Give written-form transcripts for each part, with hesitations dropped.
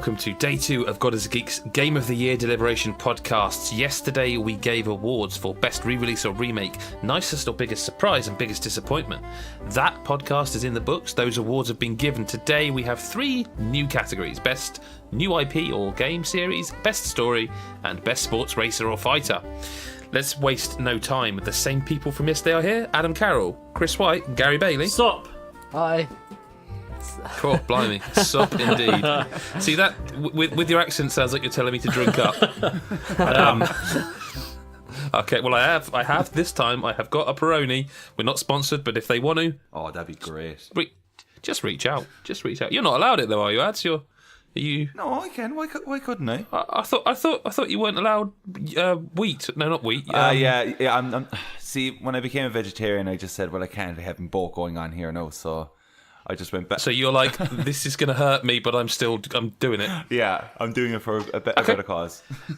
welcome to day 2 of God is a Geek's Game of the Year Deliberation podcasts. Yesterday we gave awards for best re-release or remake, nicest or biggest surprise, and biggest disappointment. That podcast is in the books. Those awards have been given. Today we have 3 new categories: best new IP or game series, best story, and best sports racer or fighter. Let's waste no time. The same people from yesterday are here: Adam Carroll, Chris White, and Gary Bailey. Stop. Hi. Cool, blimey. Sup indeed. See, that with your accent sounds like you're telling me to drink up. Okay, well, I have this time. I have got a Peroni. We're not sponsored, but if they want to... Oh, that'd be great. Just reach out. Just reach out. You're not allowed it, though, are you, Ads? Are you... No, I can. Why couldn't I? I thought you weren't allowed wheat. No, not wheat. Yeah. I'm see, when I became a vegetarian, I just said, well, I can't have them both going on here now, so... I just went back. So you're like, this is going to hurt me, but I'm doing it. Yeah, I'm doing it for a better cause. Do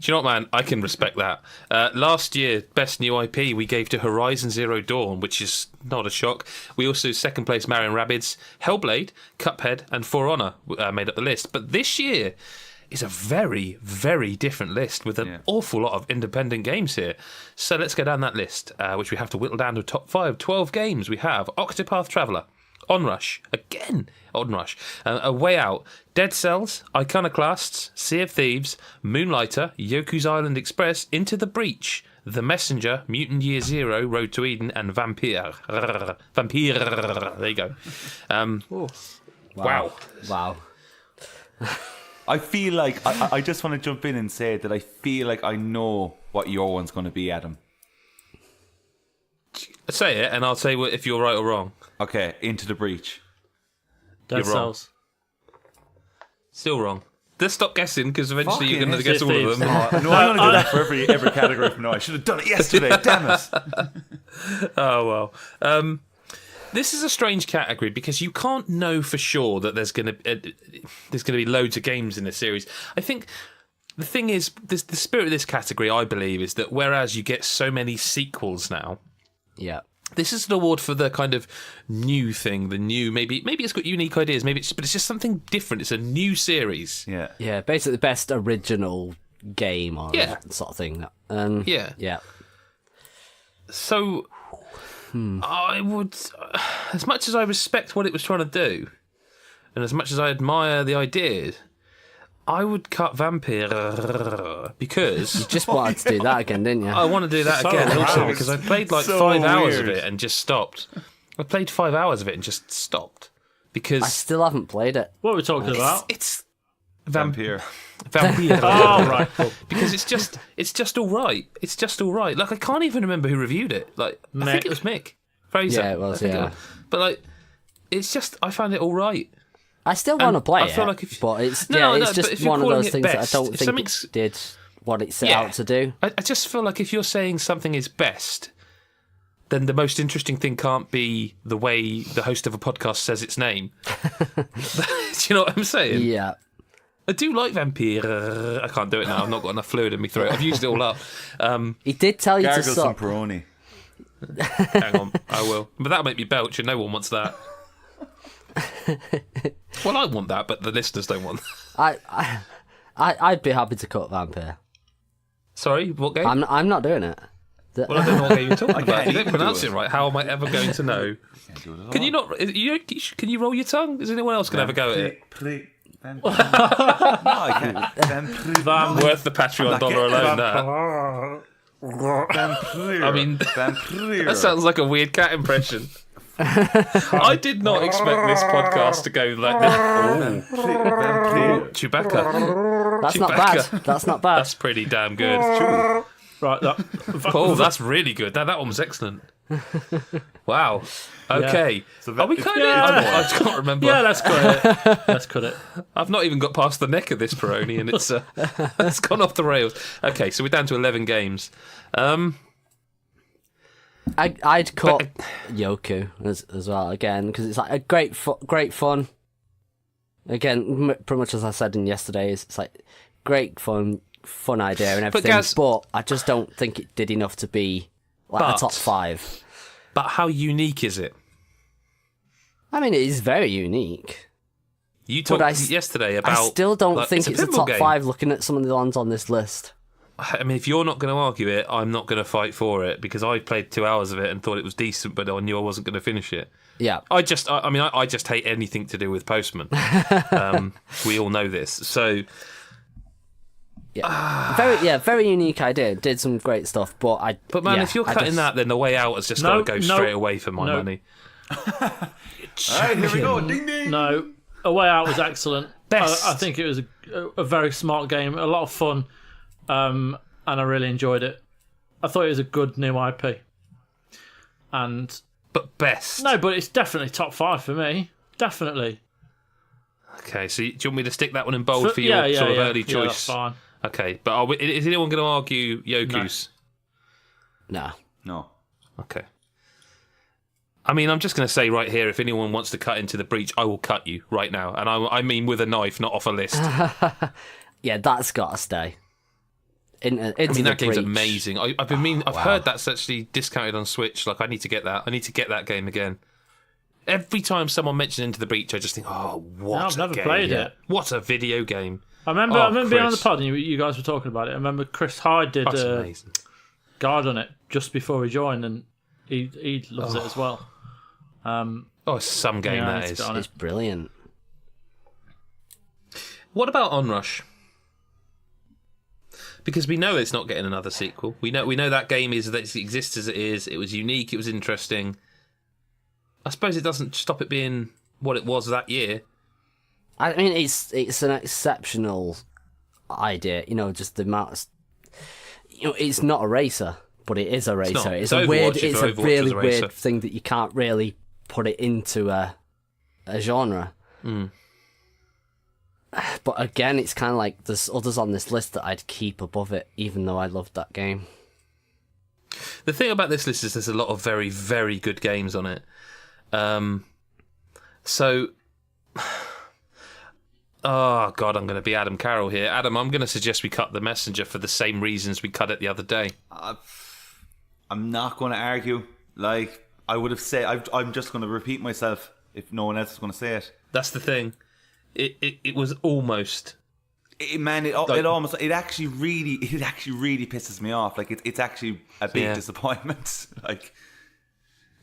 you know what, man? I can respect that. Last year, best new IP we gave to Horizon Zero Dawn, which is not a shock. We also second place Mario & Rabbids, Hellblade, Cuphead, and For Honor made up the list. But this year is a very, very different list with an awful lot of independent games here. So let's go down that list, which we have to whittle down to top 5. 12 games we have: Octopath Traveler, Onrush, A Way Out, Dead Cells, Iconoclasts, Sea of Thieves, Moonlighter, Yoku's Island Express, Into the Breach, The Messenger, Mutant Year Zero, Road to Eden, and Vampire. There you go. Wow. I feel like, I just want to jump in and say that I feel like I know what your one's going to be, Adam. Say it, and I'll say if you're right or wrong. Okay, Into the Breach. Dead Cells. Still wrong. Just stop guessing, because eventually you're going to guess all of them. No, I'm going to do that for every category from now. I should have done it yesterday. Damn it. Oh well. This is a strange category because you can't know for sure that there's going to be loads of games in this series. I think the thing is, the spirit of this category, I believe, is that whereas you get so many sequels now. Yeah. This is an award for the kind of new thing, the new, maybe it's got unique ideas, but it's just something different. It's a new series. Yeah. Yeah, basically the best original game or sort of thing. Yeah. So, I would, as much as I respect what it was trying to do, and as much as I admire the ideas, I would cut Vampire because... You just wanted to do that again, didn't you? I want to do that again also because I played like 5 hours of it and just stopped. I played 5 hours of it and just stopped because... I still haven't played it. What are we talking about? It's Vampire. Oh, right. Cool. Because it's just all right. It's just all right. Like, I can't even remember who reviewed it. Like, I think it was Mick Fraser. Yeah, it was, yeah. But like, it's just, I found it all right. I still want to play I feel like but it's but just if you're one of calling those it things best, that I don't if think something's- it did what it set out to do. I just feel like if you're saying something is best, then the most interesting thing can't be the way the host of a podcast says its name. Do you know what I'm saying? Yeah. I do like Vampire. I can't do it now. I've not got enough fluid in my throat. I've used it all up. He did tell you Gargle to some stop. Peroni. Hang on, I will. But that'll make me belch, and no one wants that. Well, I want that, but the listeners don't want that. I'd be happy to cut Vampire. Sorry, what game? I'm not doing it. Well, I don't know what game you're talking about. If you you don't can pronounce do it right, how am I ever going to know? Can you not? Can you roll your tongue? Is anyone else going to have a go at it? No, I can't. Worth the Patreon dollar alone, that. Vampire. I mean, Vampire. that sounds like a weird cat impression. I did not expect this podcast to go like this. Vampire. Chewbacca. That's not bad. That's not bad. That's pretty damn good. Right. Oh, that's really good. That one was excellent. Wow. Okay. So Are we cutting it? Yeah. I can't remember. Yeah, let's cut it. I've not even got past the neck of this Peroni, and it's gone off the rails. Okay, so we're down to 11 games. I'd cut Yoku as well again because it's like a great fun. Again, pretty much as I said in yesterday's, it's like great fun idea and everything. But I just don't think it did enough to be like a top 5. But how unique is it? I mean, it is very unique. You But talked yesterday about. I still don't like, think it's a pinball top game. 5 looking at some of the ones on this list. I mean, if you're not going to argue it, I'm not going to fight for it because I played 2 hours of it and thought it was decent, but I knew I wasn't going to finish it. Yeah. I just hate anything to do with Postman. We all know this. So, Very unique idea. Did some great stuff, but if you're cutting that, then The Way Out has just got to go straight away for my money. All right, here we go. Ding ding. No, A Way Out was excellent. Best. I think it was a very smart game, a lot of fun, and I really enjoyed it. I thought it was a good new IP. But best. No, but it's definitely top 5 for me. Definitely. Okay, so do you want me to stick that one in bold for your sort of early choice? Yeah, that's fine. Okay, but is anyone going to argue Yoku's? No. Okay. I mean, I'm just going to say right here, if anyone wants to cut into the breach, I will cut you right now. And I mean with a knife, not off a list. Yeah, that's got to stay. That game's amazing. I've heard that's actually discounted on Switch. Like, I need to get that. I need to get that game again. Every time someone mentions Into the Breach, I just think, what I've a never game. played it. What a video game. I remember being on the Chris. pod and you guys were talking about it. I remember Chris Hyde did That's a amazing. guide on it just before he joined, and he loves it as well. It's some game I that need to is. get on It's brilliant. What about Onrush? Because we know it's not getting another sequel. We know that game that it exists as it is. It was unique. It was interesting. I suppose it doesn't stop it being what it was that year. I mean, it's an exceptional idea. Just the amount of... it's not a racer, but it is a racer. not. It's It's a weird. Overwatch if It's a Overwatch really was a racer. weird thing that you can't really put it into a genre. But again, it's kind of like there's others on this list that I'd keep above it, even though I loved that game. The thing about this list is there's a lot of very, very good games on it. Oh, God, I'm going to be Adam Carroll here. Adam, I'm going to suggest we cut The Messenger for the same reasons we cut it the other day. I'm not going to argue. Like I would have said, I'm just going to repeat myself if no one else is going to say it. That's the thing. It was almost... It actually really pisses me off. Like it's actually a big disappointment. Like,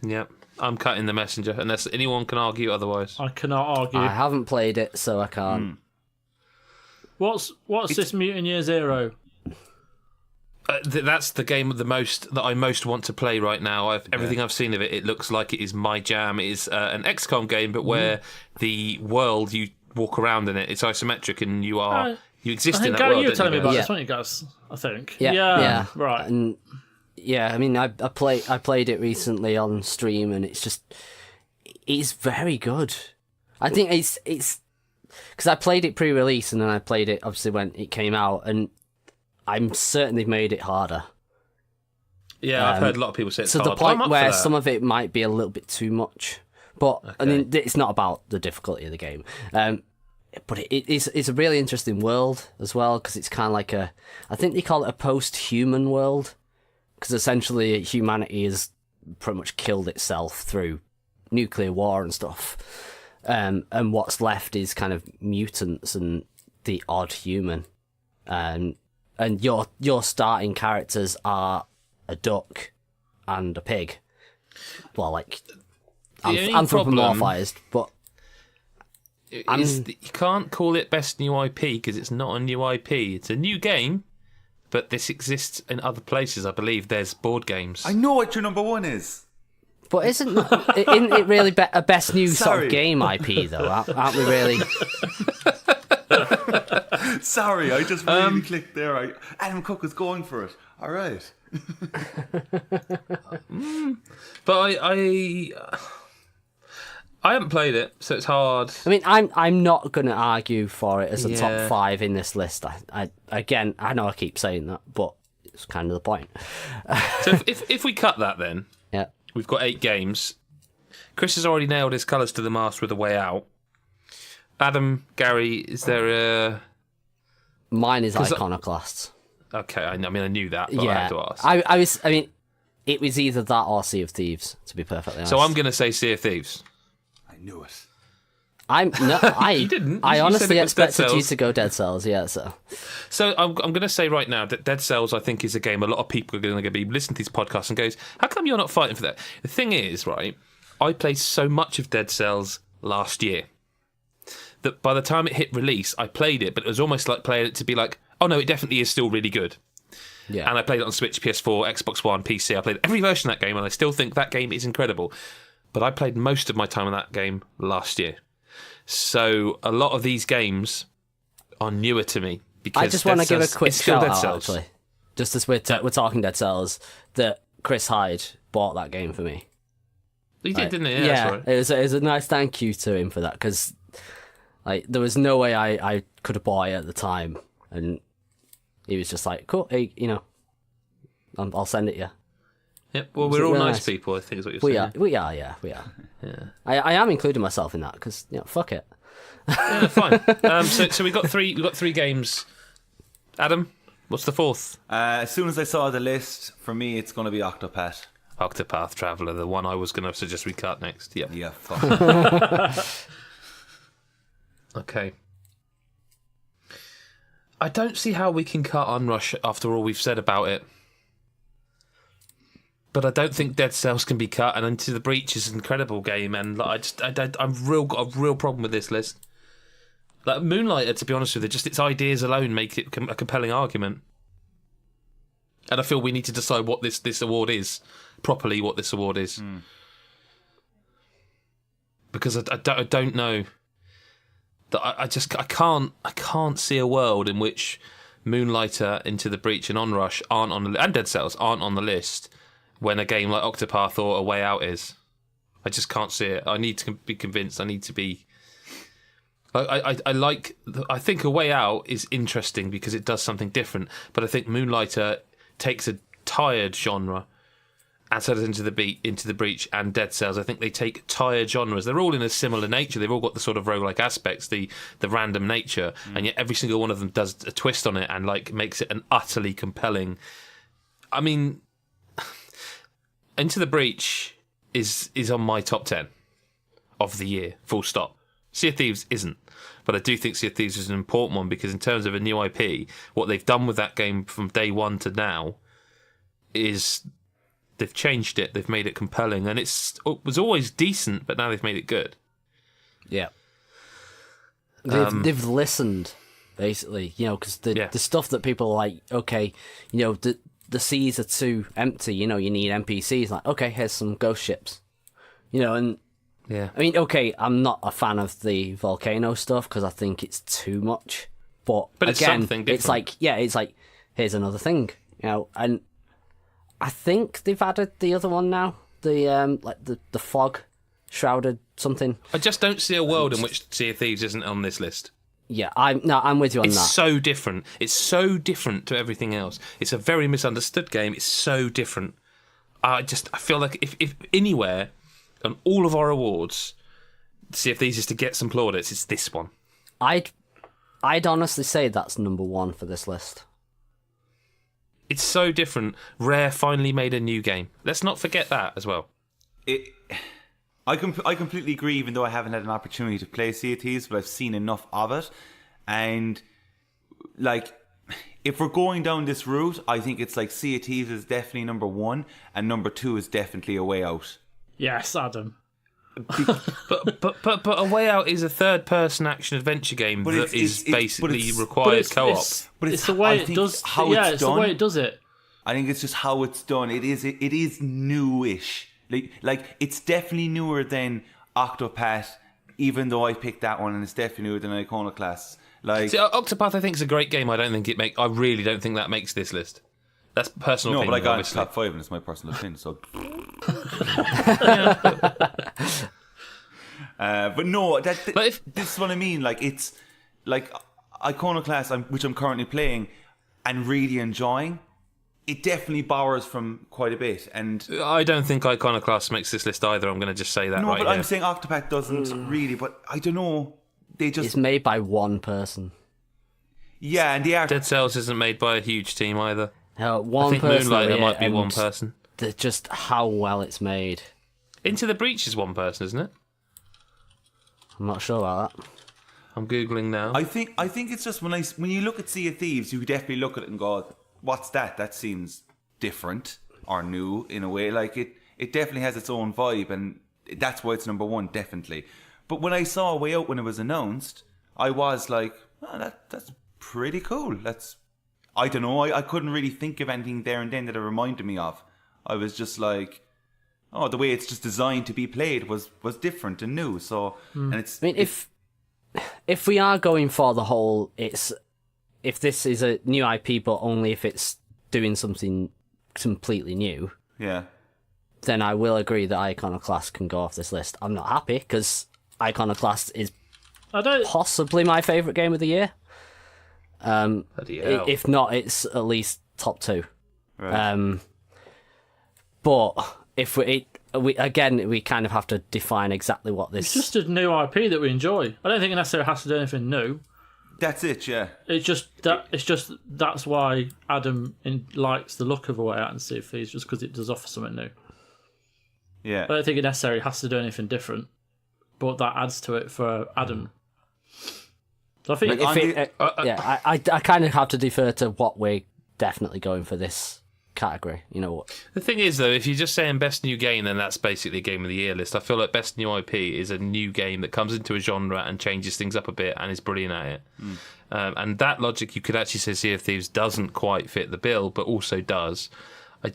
Yep, I'm cutting The Messenger, unless anyone can argue otherwise. I cannot argue. I haven't played it, so I can't. What's this Mutant Year Zero? That's the game that I most want to play right now. Everything I've seen of it, it looks like it is my jam. It is an XCOM game, but where the world you walk around in it's isometric, and you exist in that Gary, world. you were telling me about Yeah. this, weren't you guys? I think. Yeah. Right. And yeah, I mean, I played it recently on stream, and it's very good. I think it's because I played it pre-release, and then I played it obviously when it came out, and I'm certain they've made it harder. Yeah, I've heard a lot of people say it's to hard. the point I'm up where for that. some of it might be a little bit too much. But I mean, it's not about the difficulty of the game. But it's a really interesting world as well, because it's kind of like I think they call it a post-human world, because essentially humanity has pretty much killed itself through nuclear war and stuff. And what's left is kind of mutants and the odd human. And your starting characters are a duck and a pig. Well, like only anthropomorphized, but you can't call it best new IP because it's not a new IP. It's a new game, but this exists in other places. I believe there's board games. I know what your number one is. isn't it really a best new sort Sorry. of game IP though? Aren't we really? Sorry, I just really clicked there. Adam Cook was going for it. All right. But I haven't played it, so it's hard. I mean, I'm not going to argue for it as a Yeah. top 5 in this list. I know I keep saying that, but it's kind of the point. So if we cut that, then Yeah. we've got 8 games. Chris has already nailed his colours to the mast with A Way Out. Adam, Gary, is there a... Mine is Iconoclasts. Okay, I knew that, but I Yeah, had to ask. I mean, it was either that or Sea of Thieves, to be perfectly honest. So I'm going to say Sea of Thieves. I knew it. You didn't. I You said honestly it was Dead expected you Cells. to go Dead Cells. Yeah, So I'm going to say right now that Dead Cells, I think, is a game a lot of people are going to be listening to these podcasts and goes, how come you're not fighting for that? The thing is, right, I played so much of Dead Cells last year that by the time it hit release, I played it, but it was almost like playing it to be like, oh no, it definitely is still really good. yeah. And I played it on Switch, PS4, Xbox One, PC. I played every version of that game, and I still think that game is incredible. But I played most of my time on that game last year. So a lot of these games are newer to me. Because I just want to give a quick it's still shout Dead out, Cells. actually. Just as we're talking Dead Cells, that Chris Hyde bought that game for me. He did, Like, didn't he? Yeah, that's right. it was a nice thank you to him for that, because like, there was no way I could have bought it at the time. And he was just like, cool, hey, I'll send it you. Yep. Well, Was we're it all really nice nice? people, I think is what you're We saying. are, we are. Yeah. I am including myself in that, because, fuck it. Yeah, fine. So we got three games. Adam, what's the fourth? As soon as I saw the list, for me, it's going to be Octopath. Octopath Traveler, the one I was going to suggest we cut next. Yep. Yeah, fuck. Okay. I don't see how we can cut Unrush after all we've said about it. But I don't think Dead Cells can be cut, and Into the Breach is an incredible game, and like, I've got a real problem with this list. Like Moonlighter, to be honest with you, just its ideas alone make it a compelling argument. And I feel we need to decide what this award is, properly what this award is. Because I don't know. That I can't see a world in which Moonlighter, Into the Breach, and Onrush aren't on and Dead Cells aren't on the list when a game like Octopath or A Way Out is. I just can't see it. I need to be convinced. I need to be. I think A Way Out is interesting because it does something different, but I think Moonlighter takes a tired genre and set it into the Breach and Dead Cells. I think they take tired genres. They're all in a similar nature. They've all got the sort of roguelike aspects, the random nature, and yet every single one of them does a twist on it and like makes it an utterly compelling. I mean, Into the Breach is on my top 10 of the year, full stop. Sea of Thieves isn't, but I do think Sea of Thieves is an important one because in terms of a new IP, what they've done with that game from day one to now is they've changed it, they've made it compelling, and it was always decent, but now they've made it good. Yeah. They've listened, basically, because the stuff that people are like, okay, the seas are too empty, you need NPCs, like, okay, here's some ghost ships. And Yeah. I mean, okay, I'm not a fan of the volcano stuff because I think it's too much. But it's again, something different. it's like, here's another thing, and I think they've added the other one now, the fog shrouded something. I just don't see a world in which Sea of Thieves isn't on this list. Yeah, I'm with you on It's that. so different. It's so different to everything else. It's a very misunderstood game. It's so different. I feel like if anywhere on all of our awards, Sea of Thieves is to get some plaudits, it's this one. I'd honestly say that's number one for this list. It's so different. Rare finally made a new game. Let's not forget that as well. I completely agree, even though I haven't had an opportunity to play Sea of Thieves, but I've seen enough of it. And, like, if we're going down this route, I think it's like Sea of Thieves is definitely number one, and number two is definitely A Way Out. Yes, Adam. But A Way Out is a third-person action-adventure game that basically requires co-op. But It's the way it does. Yeah, it's the way it does it. I think it's just how it's done. It is newish. Like it's definitely newer than Octopath, even though I picked that one, and it's definitely newer than Iconoclast. Like, See, Octopath, I think is a great game. I really don't think that makes this list. That's personal opinion. but I got obviously. top 5, and it's my personal opinion. So, but no, this is what I mean. Like, it's like Iconoclast, which I'm currently playing and really enjoying. It definitely borrows from quite a bit, and I don't think Iconoclast makes this list either. I'm going to just say that no, right but here. I'm saying Octopath doesn't really. But I don't know. They just It's made by one person. and the art. Dead Cells isn't made by a huge team either. One I think person. Moonlighter yeah, might be and one person. Just how well it's made. Into the Breach is one person, isn't it? I'm not sure about that. I'm googling now. I think it's just when you look at Sea of Thieves, you definitely look at it and go, "What's that? That seems different or new in a way." Like it definitely has its own vibe, and that's why it's number one, definitely. But when I saw A Way Out when it was announced, I was like, oh, "That's pretty cool." I don't know. I couldn't really think of anything there and then that it reminded me of. I was just like, "Oh, the way it's just designed to be played was different and new." So, and it's. I mean, if we are going for the whole, if this is a new IP, but only if it's doing something completely new, Yeah. then I will agree that Iconoclast can go off this list. I'm not happy because Iconoclast is possibly my favourite game of the year. Bloody hell. If not, it's at least top 2. Right. But if we kind of have to define exactly what this. It's just a new IP that we enjoy. I don't think it necessarily has to do anything new. That's it, yeah. It's just that's why Adam likes the look of A Way Out and Sea of Thieves, just because it does offer something new. Yeah. I don't think it necessarily has to do anything different, but that adds to it for Adam. So I think I kind of have to defer to what we're definitely going for this category. You know what? The thing is, though, if you're just saying best new game, then that's basically a game of the year list. I feel like best new IP is a new game that comes into a genre and changes things up a bit and is brilliant at it. And that logic, you could actually say Sea of Thieves doesn't quite fit the bill, but also does. I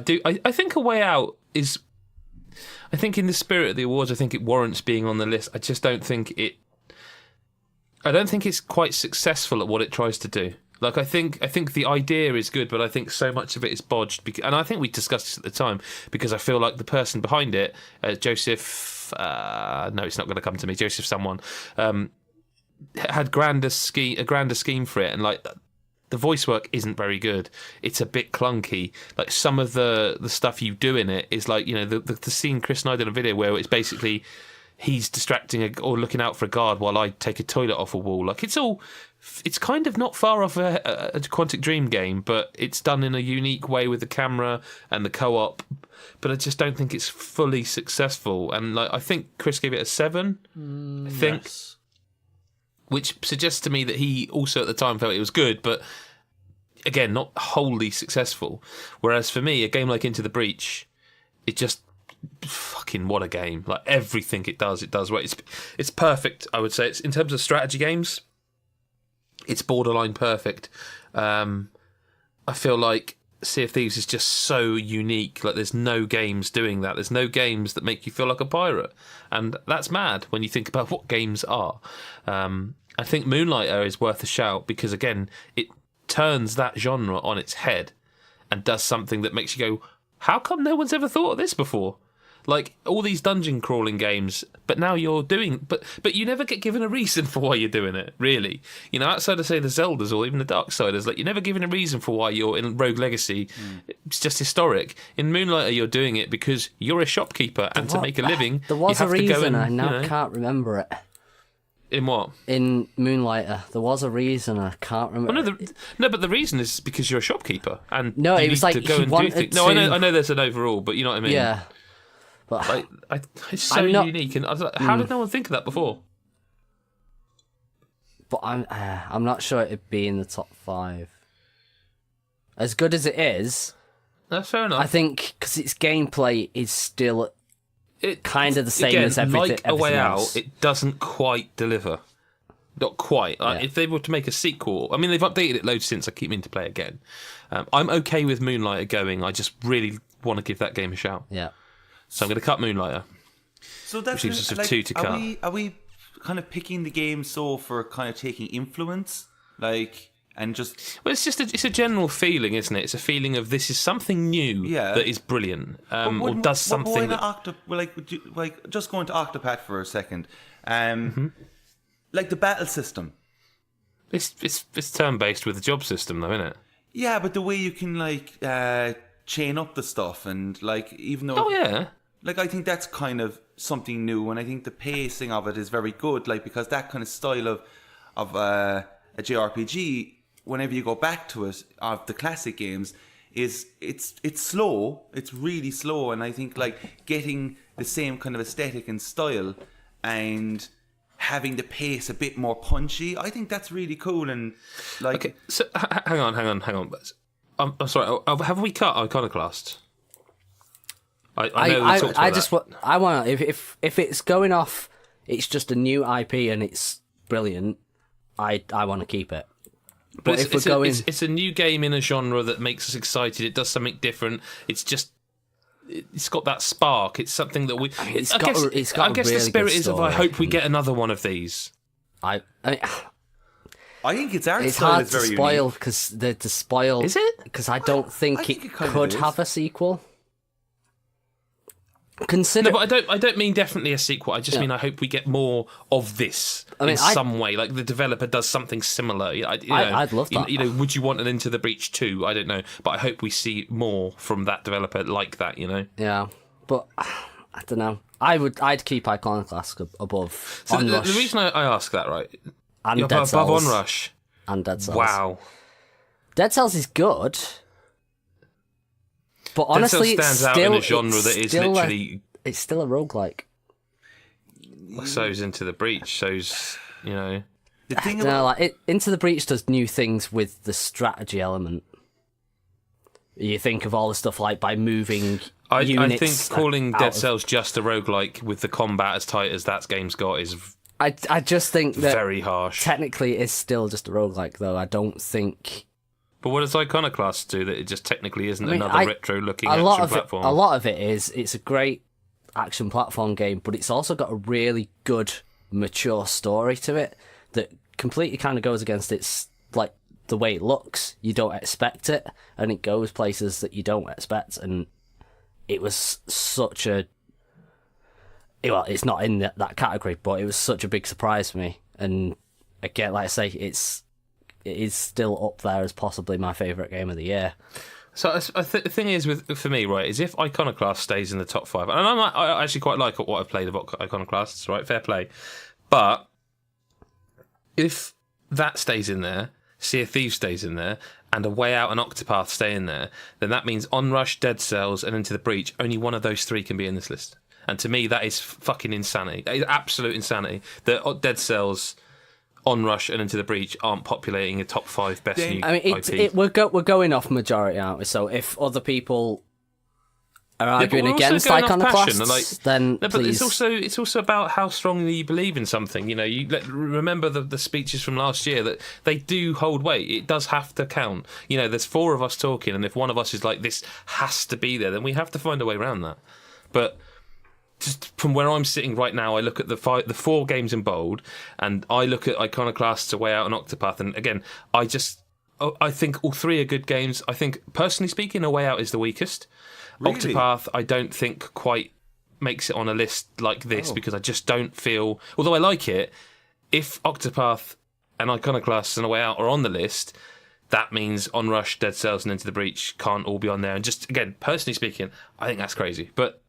think A Way Out is. I think in the spirit of the awards, I think it warrants being on the list. I just don't think it. I don't think it's quite successful at what it tries to do. Like I think the idea is good, but I think so much of it is bodged. And I think we discussed this at the time because I feel like the person behind it, Joseph. No, it's not going to come to me. Joseph, someone had a grander scheme for it, and like the voice work isn't very good. It's a bit clunky. Like some of the stuff you do in it is like the scene Chris and I did a video where it's basically he's distracting or looking out for a guard while I take a toilet off a wall. Like it's kind of not far off a Quantic Dream game, but it's done in a unique way with the camera and the co-op. But I just don't think it's fully successful. And like I think Chris gave it a 7. I think, yes. Which suggests to me that he also at the time felt it was good, but again, not wholly successful. Whereas for me, a game like Into the Breach, it just fucking what a game! Like everything it does well. It's perfect. I would say it's in terms of strategy games. It's borderline perfect. I feel like Sea of Thieves is just so unique. Like there's no games doing that. There's no games that make you feel like a pirate, and that's mad when you think about what games are. I think Moonlighter is worth a shout because again, it turns that genre on its head and does something that makes you go, "How come no one's ever thought of this before?" Like all these dungeon crawling games, but now you're doing, but you never get given a reason for why you're doing it. Really, outside of say the Zeldas or even the Darksiders, like you're never given a reason for why you're in Rogue Legacy. It's just historic. In Moonlighter, you're doing it because you're a shopkeeper, and to make a living, there was you have a reason. to go and, I now can't remember it. In what? In Moonlighter, there was a reason. I can't remember. No, but the reason is because you're a shopkeeper, and no, you it was need like to go he and do wanted things. to... No, I know there's an overall, but you know what I mean. Yeah, but like, it's so unique, and I was like, how did no one think of that before? But I'm not sure it'd be in the top 5. As good as it is, That's fair enough. I think because its gameplay is still kind of the same as everything. Like A Way else. Out, it doesn't quite deliver. Not quite. Like, if they were to make a sequel, I mean, they've updated it loads since. I keep meaning to play it again. I'm okay with Moonlighter going. I just really want to give that game a shout. Yeah. So I'm going to cut Moonlighter. So that's which leaves us with 2 to cut. Are we kind of picking the game for kind of taking influence, and just? Well, it's a general feeling, isn't it? It's a feeling of this is something new that is brilliant, or does something. Why not just going to Octopath for a second, like the battle system. It's turn based with the job system, though, isn't it? Yeah, but the way you can chain up the stuff and even though I think that's kind of something new, and I think the pacing of it is very good, because that kind of style of a JRPG, whenever you go back to it, of the classic games, it's slow, it's really slow, and I think getting the same kind of aesthetic and style and having the pace a bit more punchy. I think that's really cool. And like, Okay, so hang on. I'm sorry. Have we cut Iconoclast? I know we talked about that. I want if it's going off, it's just a new IP and it's brilliant. I want to keep it. But if we're going, it's a new game in a genre that makes us excited. It does something different. It's got that spark. It's something that we. I guess really the spirit is of I hope we and- get another one of these. I mean, I think its art it's style hard is to very spoil unique. because to spoil. Is it? Because I don't think I think it it kind of could is. have a sequel. Consider. No, but I don't mean definitely a sequel. I just mean I hope we get more of this in some way. Like the developer does something similar. I'd love that. You know, would you want an Into the Breach 2? I don't know, but I hope we see more from that developer like that. You know. Yeah, but I don't know. I'd keep Iconoclast above So the Onrush reason I ask that, right? and You're Dead above Cells Onrush. and Dead Cells. Wow. Dead Cells is good, but honestly, Dead Cells stands out in a genre that is literally. It's still a roguelike. So's Into the Breach. So's, you know. The thing No, about like Into the Breach does new things with the strategy element. You think of all the stuff like by moving I units. think calling out Dead of- Cells just a roguelike with the combat as tight as that game's got is I just think that very harsh. technically it's still just a roguelike, though. I don't think. But what does Iconoclast do that it just technically isn't I mean, another retro-looking a action lot of platform? a lot of it is it's a great action platform game, but it's also got a really good, mature story to it that completely kind of goes against its like the way it looks. You don't expect it, and it goes places that you don't expect. And it was such a well, it's not in that category, but it was such a big surprise for me. And again, like I say, it is still up there as possibly my favourite game of the year. So the thing is, for me, right, is if Iconoclast stays in the top 5, and I actually quite like what I've played of Iconoclasts, right, fair play, but if that stays in there, Sea of Thieves stays in there, and A Way Out and Octopath stay in there, then that means Onrush, Dead Cells, and Into the Breach, only one of those 3 can be in this list. And to me, that is fucking insanity. That is absolute insanity. That Dead Cells, Onrush, and Into the Breach aren't populating a top 5 best new I mean, IP. we're going off majority, aren't we? So if other people are but arguing we're also against going off Iconoclasts, passion, then No, but please. it's also about how strongly you believe in something. You know, remember the speeches from last year that they do hold weight. It does have to count. You know, there's 4 of us talking, and if one of us is like, this has to be there, then we have to find a way around that. But just from where I'm sitting right now, I look at the 4 games in bold, and I look at Iconoclasts, A Way Out, and Octopath, and again, I think all 3 are good games. I think, personally speaking, A Way Out is the weakest. Really? Octopath, I don't think quite makes it on a list like this because I just don't feel. Although I like it, if Octopath and Iconoclasts and A Way Out are on the list, that means Onrush, Dead Cells, and Into the Breach can't all be on there. And just again, personally speaking, I think that's crazy. But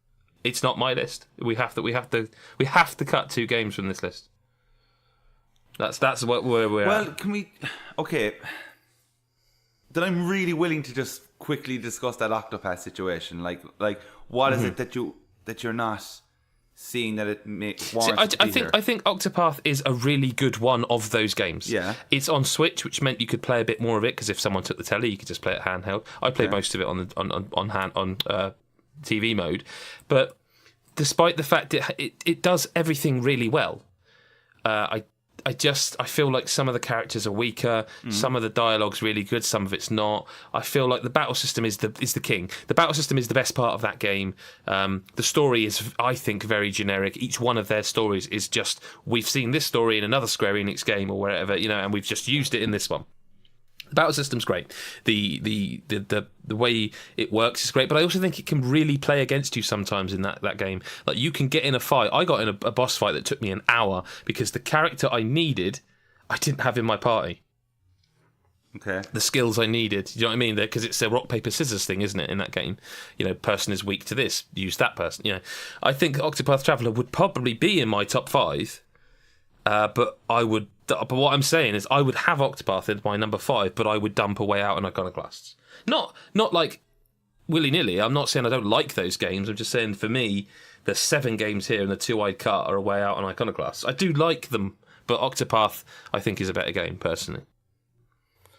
it's not my list. We have to cut 2 games from this list. That's where we're well, at. can we? Okay, then I'm really willing to just quickly discuss that Octopath situation. Like what is it that you're not seeing that it warrants? I think Octopath is a really good one of those games. Yeah. It's on Switch, which meant you could play a bit more of it because if someone took the telly, you could just play it handheld. I played most of it on TV mode, but despite the fact it does everything really well, I feel like some of the characters are weaker, some of the dialogue's really good, some of it's not. I feel like the battle system is the king. The battle system is the best part of that game. The story is, I think, very generic. Each one of their stories is just, we've seen this story in another Square Enix game or wherever, and we've just used it in this one. The battle system's great. The way it works is great, but I also think it can really play against you sometimes in that game. Like, you can get in a fight. I got in a boss fight that took me an hour because the character I needed, I didn't have in my party. Okay. The skills I needed, you know what I mean? Because it's a rock, paper, scissors thing, isn't it, in that game? Person is weak to this, use that person. I think Octopath Traveler would probably be in my top 5, but what I'm saying is I would have Octopath in my number 5, but I would dump A Way Out and Iconoclasts. Not like willy-nilly. I'm not saying I don't like those games. I'm just saying, for me, the 7 games here and the 2 I'd cut are away out on Iconoclast. I do like them, but Octopath, I think, is a better game, personally.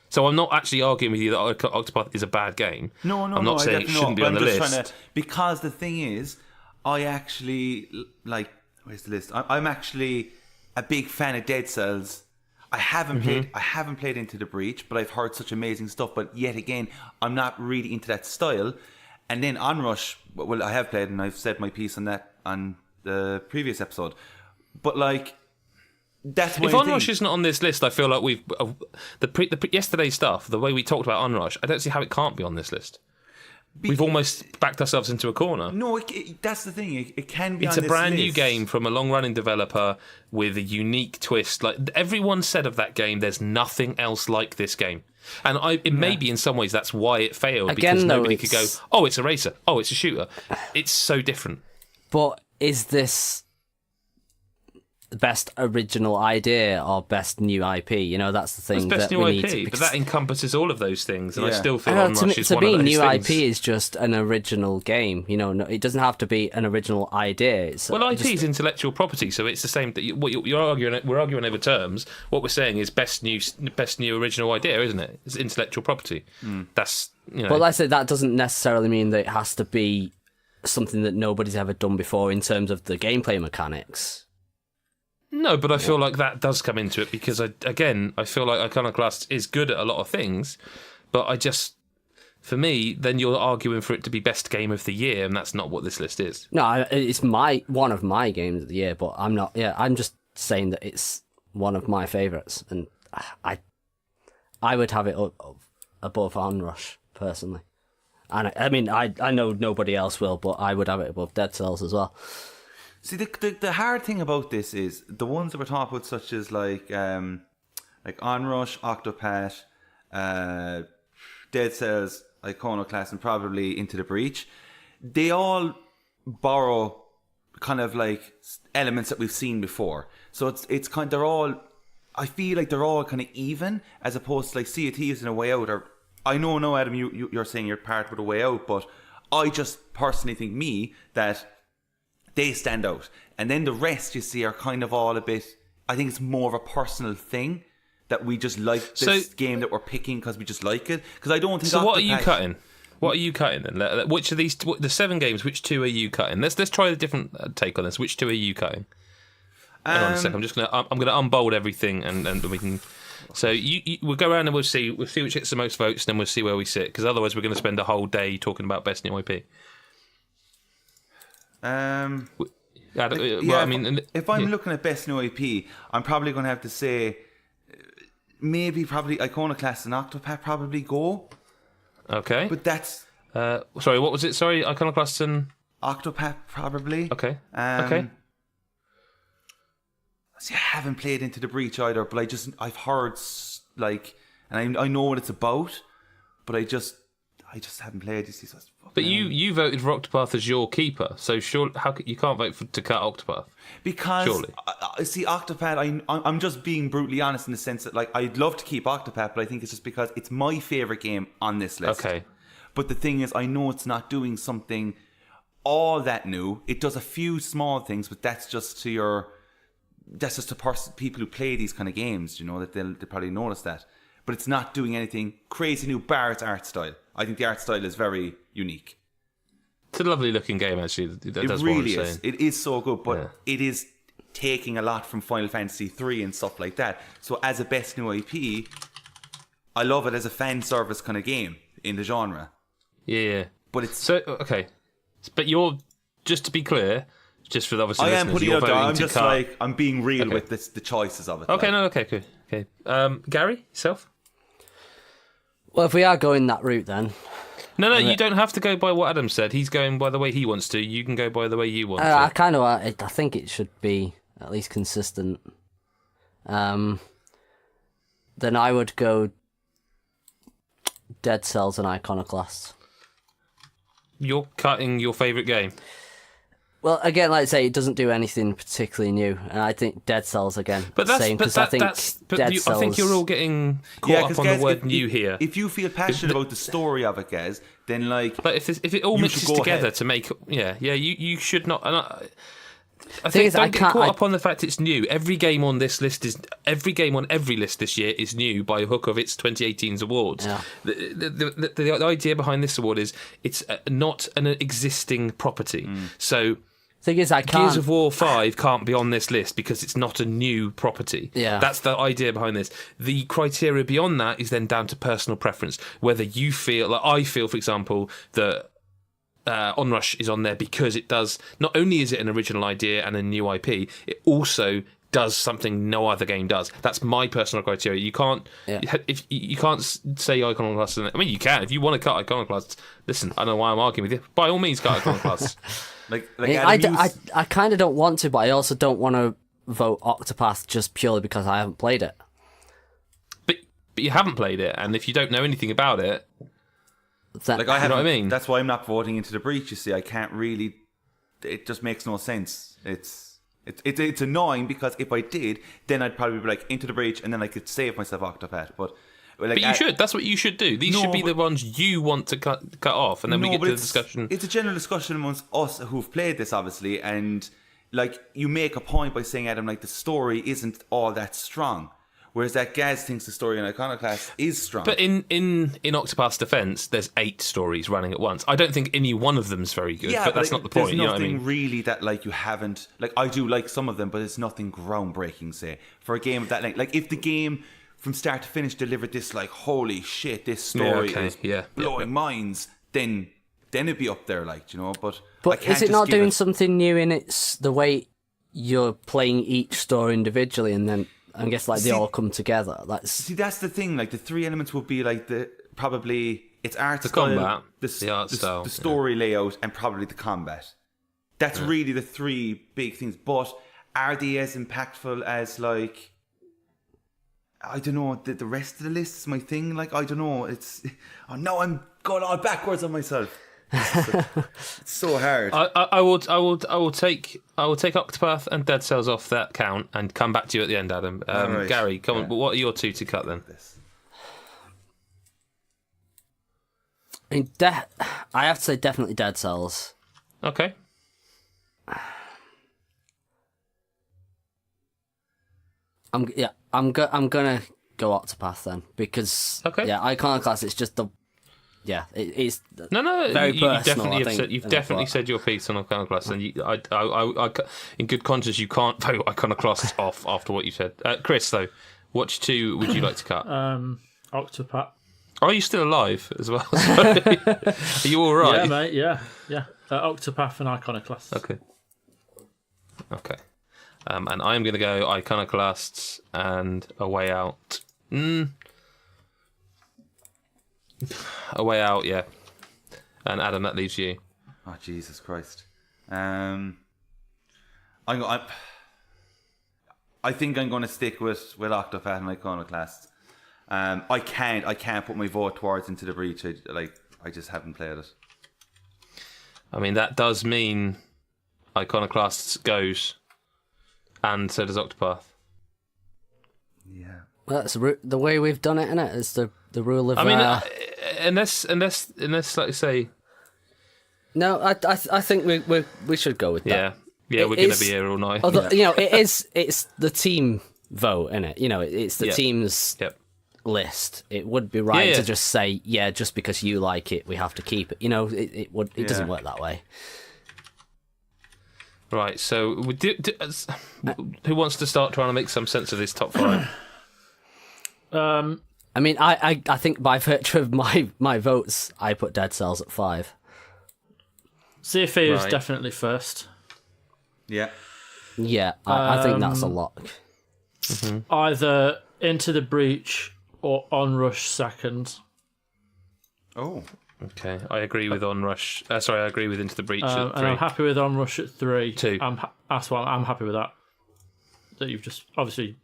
So I'm not actually arguing with you that Octopath is a bad game. No, I'm not saying it shouldn't be on the list. Because the thing is, I actually, like, where's the list? I'm actually a big fan of Dead Cells. I haven't played Into the Breach, but I've heard such amazing stuff. But yet again, I'm not really into that style. And then Onrush, well, I have played, and I've said my piece on that on the previous episode. But like, that's my if Onrush isn't on this list, I feel like we've yesterday's stuff, the way we talked about Onrush, I don't see how it can't be on this list. We've almost backed ourselves into a corner. No, that's the thing. It can be. It's on a this brand new list. game from a long-running developer with a unique twist. Like everyone said of that game, there's nothing else like this game. And maybe in some ways that's why it failed. Again, because though, nobody could go, oh, it's a racer. Oh, it's a shooter. It's so different. But is this best original idea or best new IP? You know, that's the thing. It's best that new we IP, need to, but that encompasses all of those things. And I Yeah. still feel I know, Onrush is to one me, of those new things. IP is just an original game. You know, it doesn't have to be an original idea. It's Well, IP just- is intellectual property, so it's the same. You're arguing. We're arguing over terms. What we're saying is best new original idea, isn't it? It's intellectual property. That's But like I said, that doesn't necessarily mean that it has to be something that nobody's ever done before in terms of the gameplay mechanics. No, but I feel like that does come into it because I feel like Iconoclast is good at a lot of things, but for me, then you're arguing for it to be best game of the year, and that's not what this list is. No, it's one of my games of the year, but I'm not. Yeah, I'm just saying that it's one of my favourites, and I would have it above Onrush personally. And I mean, I know nobody else will, but I would have it above Dead Cells as well. See, the hard thing about this is the ones that we're talking about, such as like Onrush, Octopath, Dead Cells, Iconoclast, and probably Into the Breach. They all borrow kind of like elements that we've seen before. So it's kind. They're all. I feel like they're all kind of even, as opposed to like Sea of Thieves and A Way Out. Or I know, Adam, you're saying you're part with A Way Out, but I just personally think that they stand out. And then the rest, you see, are kind of all a bit... I think it's more of a personal thing that we just like this game that we're picking because we just like it. Because I don't think... So what are you cutting? What are you cutting then? Which of these... The 7 games, which 2 are you cutting? Let's try a different take on this. Which 2 are you cutting? Hang on a second. I'm gonna unbold everything and we can... So we'll go around and we'll see which gets the most votes, and then we'll see where we sit. Because otherwise we're going to spend a whole day talking about best new IP. If I'm looking at best new IP, I'm probably going to have to say probably Iconoclast and Octopath probably go. Okay. But that's... sorry, what was it? Sorry, Iconoclast and... Octopath probably. Okay. Okay. See, I haven't played Into the Breach either, but I've heard like, and I know what it's about, but I just haven't played. You see, so but you voted for Octopath as your keeper, so sure, you can't vote to cut Octopath because surely. I see Octopath. I'm just being brutally honest in the sense that like I'd love to keep Octopath, but I think it's just because it's my favorite game on this list. Okay. But the thing is, I know it's not doing something all that new. It does a few small things, but that's just to people who play these kind of games, you know, that they'll probably notice that. But it's not doing anything crazy new bar its art style. I think the art style is very unique. It's a lovely looking game, actually. It really is. It is so good, but it is taking a lot from Final Fantasy 3 and stuff like that. So as a best new IP, I love it as a fan service kind of game in the genre. Yeah. But it's... So, okay. But you're, just to be clear... Just for the obviously, I am putting it out there. I'm just like I'm being real with the choices of it. Okay, like. no, okay, good, okay. Gary, yourself? Well, if we are going that route, then No, you don't have to go by what Adam said. He's going by the way he wants to. You can go by the way you want I to. kind of, I think it should be at least consistent. Then I would go Dead Cells and Iconoclast. You're cutting your favourite game. Well, again, like I say, it doesn't do anything particularly new, and I think Dead Cells again. But that's same, but 'cause that, I think that's but Dead you, Cells. I think you're all getting caught Yeah, up because on the word "new" here. If you feel passionate about the story of it, Gaz, then like. But if it all You mixes should go together ahead. to make you should not. And I Thing think is, don't I get can't- caught I- up on the fact it's new. Every game on every list this year is new by hook of its 2018's awards. Yeah. The idea behind this award is it's not an existing property. So Thing is, I Gears can't. of War 5 can't be on this list because it's not a new property. Yeah. That's the idea behind this. The criteria beyond that is then down to personal preference. Whether you feel, like I feel, for example, that Onrush is on there because it does, not only is it an original idea and a new IP, it also does something no other game does. That's my personal criteria. You can't if you can't say Iconoclast. I mean, you can if you want to cut Iconoclast. Listen, I don't know why I'm arguing with you. By all means, cut Iconoclast. I kind of don't want to, but I also don't want to vote Octopath just purely because I haven't played it. but you haven't played it, and if you don't know anything about it, That, Like I know have, what I mean? That's why I'm not voting Into the Breach. You see, I can't really. It just makes no sense. It's annoying because if I did, then I'd probably be like Into the Breach, and then I could save myself Octopath. But you should. That's what you should do. These should be the ones you want to cut off, and then we get to the discussion. It's a general discussion amongst us who've played this, obviously, and like you make a point by saying, Adam, like the story isn't all that strong. Whereas that Gaz thinks the story in Iconoclast is strong. But in Octopath's defense, there's 8 stories running at once. I don't think any one of them's very good, but that's not the point. There's You know what I nothing mean? really that like you haven't like. I do like some of them, but it's nothing groundbreaking. Say for a game of that length, like if the game from start to finish delivered this, like holy shit, this story is blowing minds, then it'd be up there, like But I can't is it just not give doing something new in its the way you're playing each story individually, and then I guess like they all come together? See, that's the thing. Like the 3 elements would be like probably its art The style, combat, the art style, the story layout, and probably the combat. That's really the 3 big things. But are they as impactful as like? I don't know. The rest of the list is my thing. Like I don't know. No, I'm going all backwards on myself. It's so hard. I will take Octopath and Dead Cells off that count and come back to you at the end, Adam. Right. Gary, come on. What are your 2 to cut then? I mean, I have to say definitely Dead Cells. Okay. I'm gonna go Octopath then because Iconoclast is just it's No. very you personal. you've definitely said your piece on Iconoclast, and I, in good conscience, you can't vote Iconoclast off after what you said. Chris, though, which 2 would you like to cut? Octopath. Are you still alive as well? Are you all right? Yeah, mate. Yeah. Octopath and Iconoclast. Okay. And I'm going to go Iconoclasts and A Way Out. A Way Out, yeah. And Adam, that leaves you. Oh Jesus Christ! I think I'm going to stick with Octopath and Iconoclast. I can't put my vote towards Into the Breach. I just haven't played it. I mean, that does mean Iconoclasts goes, and so does Octopath. Yeah. well, that's the way we've done it, innit? It's the rule of. I mean, unless like you say, no, I think we should go with that. yeah, we're going to be here all night. Although it's the team vote, innit? It's the team's list. It would be right to just say, just because you like it, we have to keep it. It doesn't work that way. Right, so who wants to start trying to make some sense of this top 5? I mean, I think by virtue of my votes, I put Dead Cells at 5. CFA is definitely first. Yeah. Yeah, I think that's a lock. Mm-hmm. Either Into the Breach or Onrush second. Oh. Okay, I agree with Onrush. I agree with Into the Breach at 3. And I'm happy with Onrush at 3. 2. That's why I'm happy with that. That you've just obviously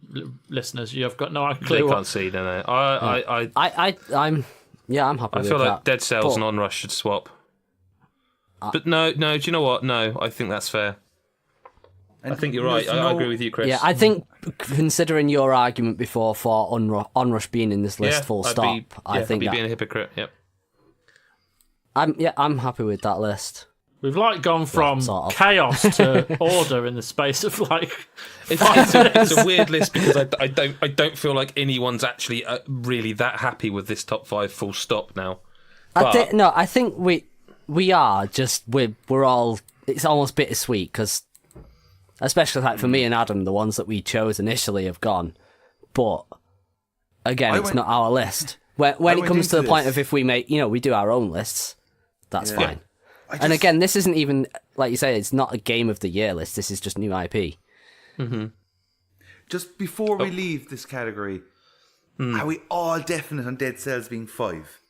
listeners, you've got no clue. They can't see, no. I'm happy. I with feel that. like Dead Cells But- and Onrush should swap. But no. Do you know what? No, I think that's fair. And I think you're right. I agree with you, Chris. Yeah, I think considering your argument before for Onrush being in this list, full stop, I think I'd be that, being a hypocrite. Yep. I'm happy with that list. We've gone from sort of. chaos to order in the space of It's a weird list because I don't feel like anyone's actually really that happy with this top 5 full stop now. I think we are just we're all. It's almost bittersweet because, especially for me and Adam, the ones that we chose initially have gone, but again, it's not our list. When it comes to the point of if we make, we do our own lists, that's fine. And again, this isn't even, like you say, it's not a Game of the Year list. This is just new IP. Mm-hmm. Just before we leave this category, are we all definite on Dead Cells being 5?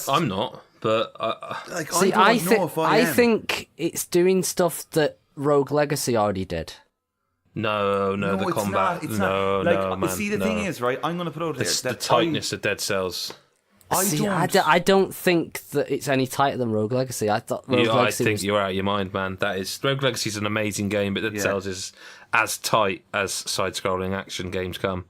I'm not, but I think it's doing stuff that Rogue Legacy already did. No, the combat. It's no, not. man. See, the thing is, right? I'm going to put out there the tightness of Dead Cells. I don't think that it's any tighter than Rogue Legacy. I thought Rogue Legacy I think you're out of your mind, man. Rogue Legacy is an amazing game, but Dead Cells is as tight as side-scrolling action games come.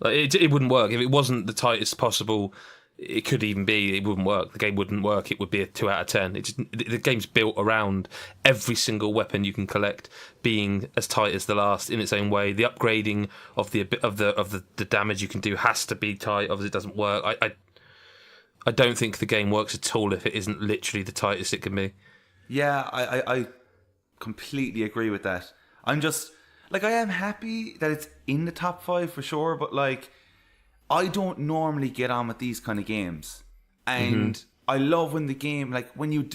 It wouldn't work if it wasn't the tightest possible. It could even be. It wouldn't work. The game wouldn't work. It would be a 2 out of 10. The game's built around every single weapon you can collect being as tight as the last in its own way. The upgrading of the damage you can do has to be tight. Obviously, it doesn't work. I don't think the game works at all if it isn't literally the tightest it can be. Yeah, I completely agree with that. I'm just I am happy that it's in the top 5 for sure, but I don't normally get on with these kind of games, and I love when the game, when you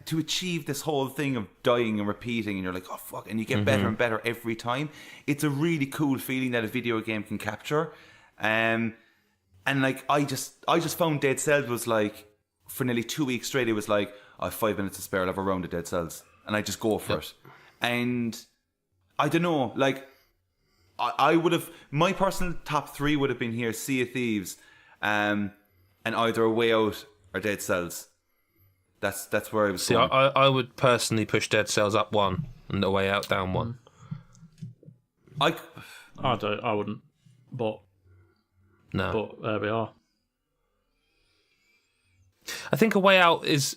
to achieve this whole thing of dying and repeating, and you're like, oh fuck, and you get better and better every time. It's a really cool feeling that a video game can capture, and I just found Dead Cells was for nearly 2 weeks straight. It was I have 5 minutes to spare. I'll have a round of Dead Cells, and I just go for it, and I don't know, I would have, my personal top 3 would have been here: Sea of Thieves, and either A Way Out or Dead Cells. That's where I was. See, I would personally push Dead Cells up 1 and A Way Out down 1. I wouldn't, but no. But there we are. I think A Way Out is,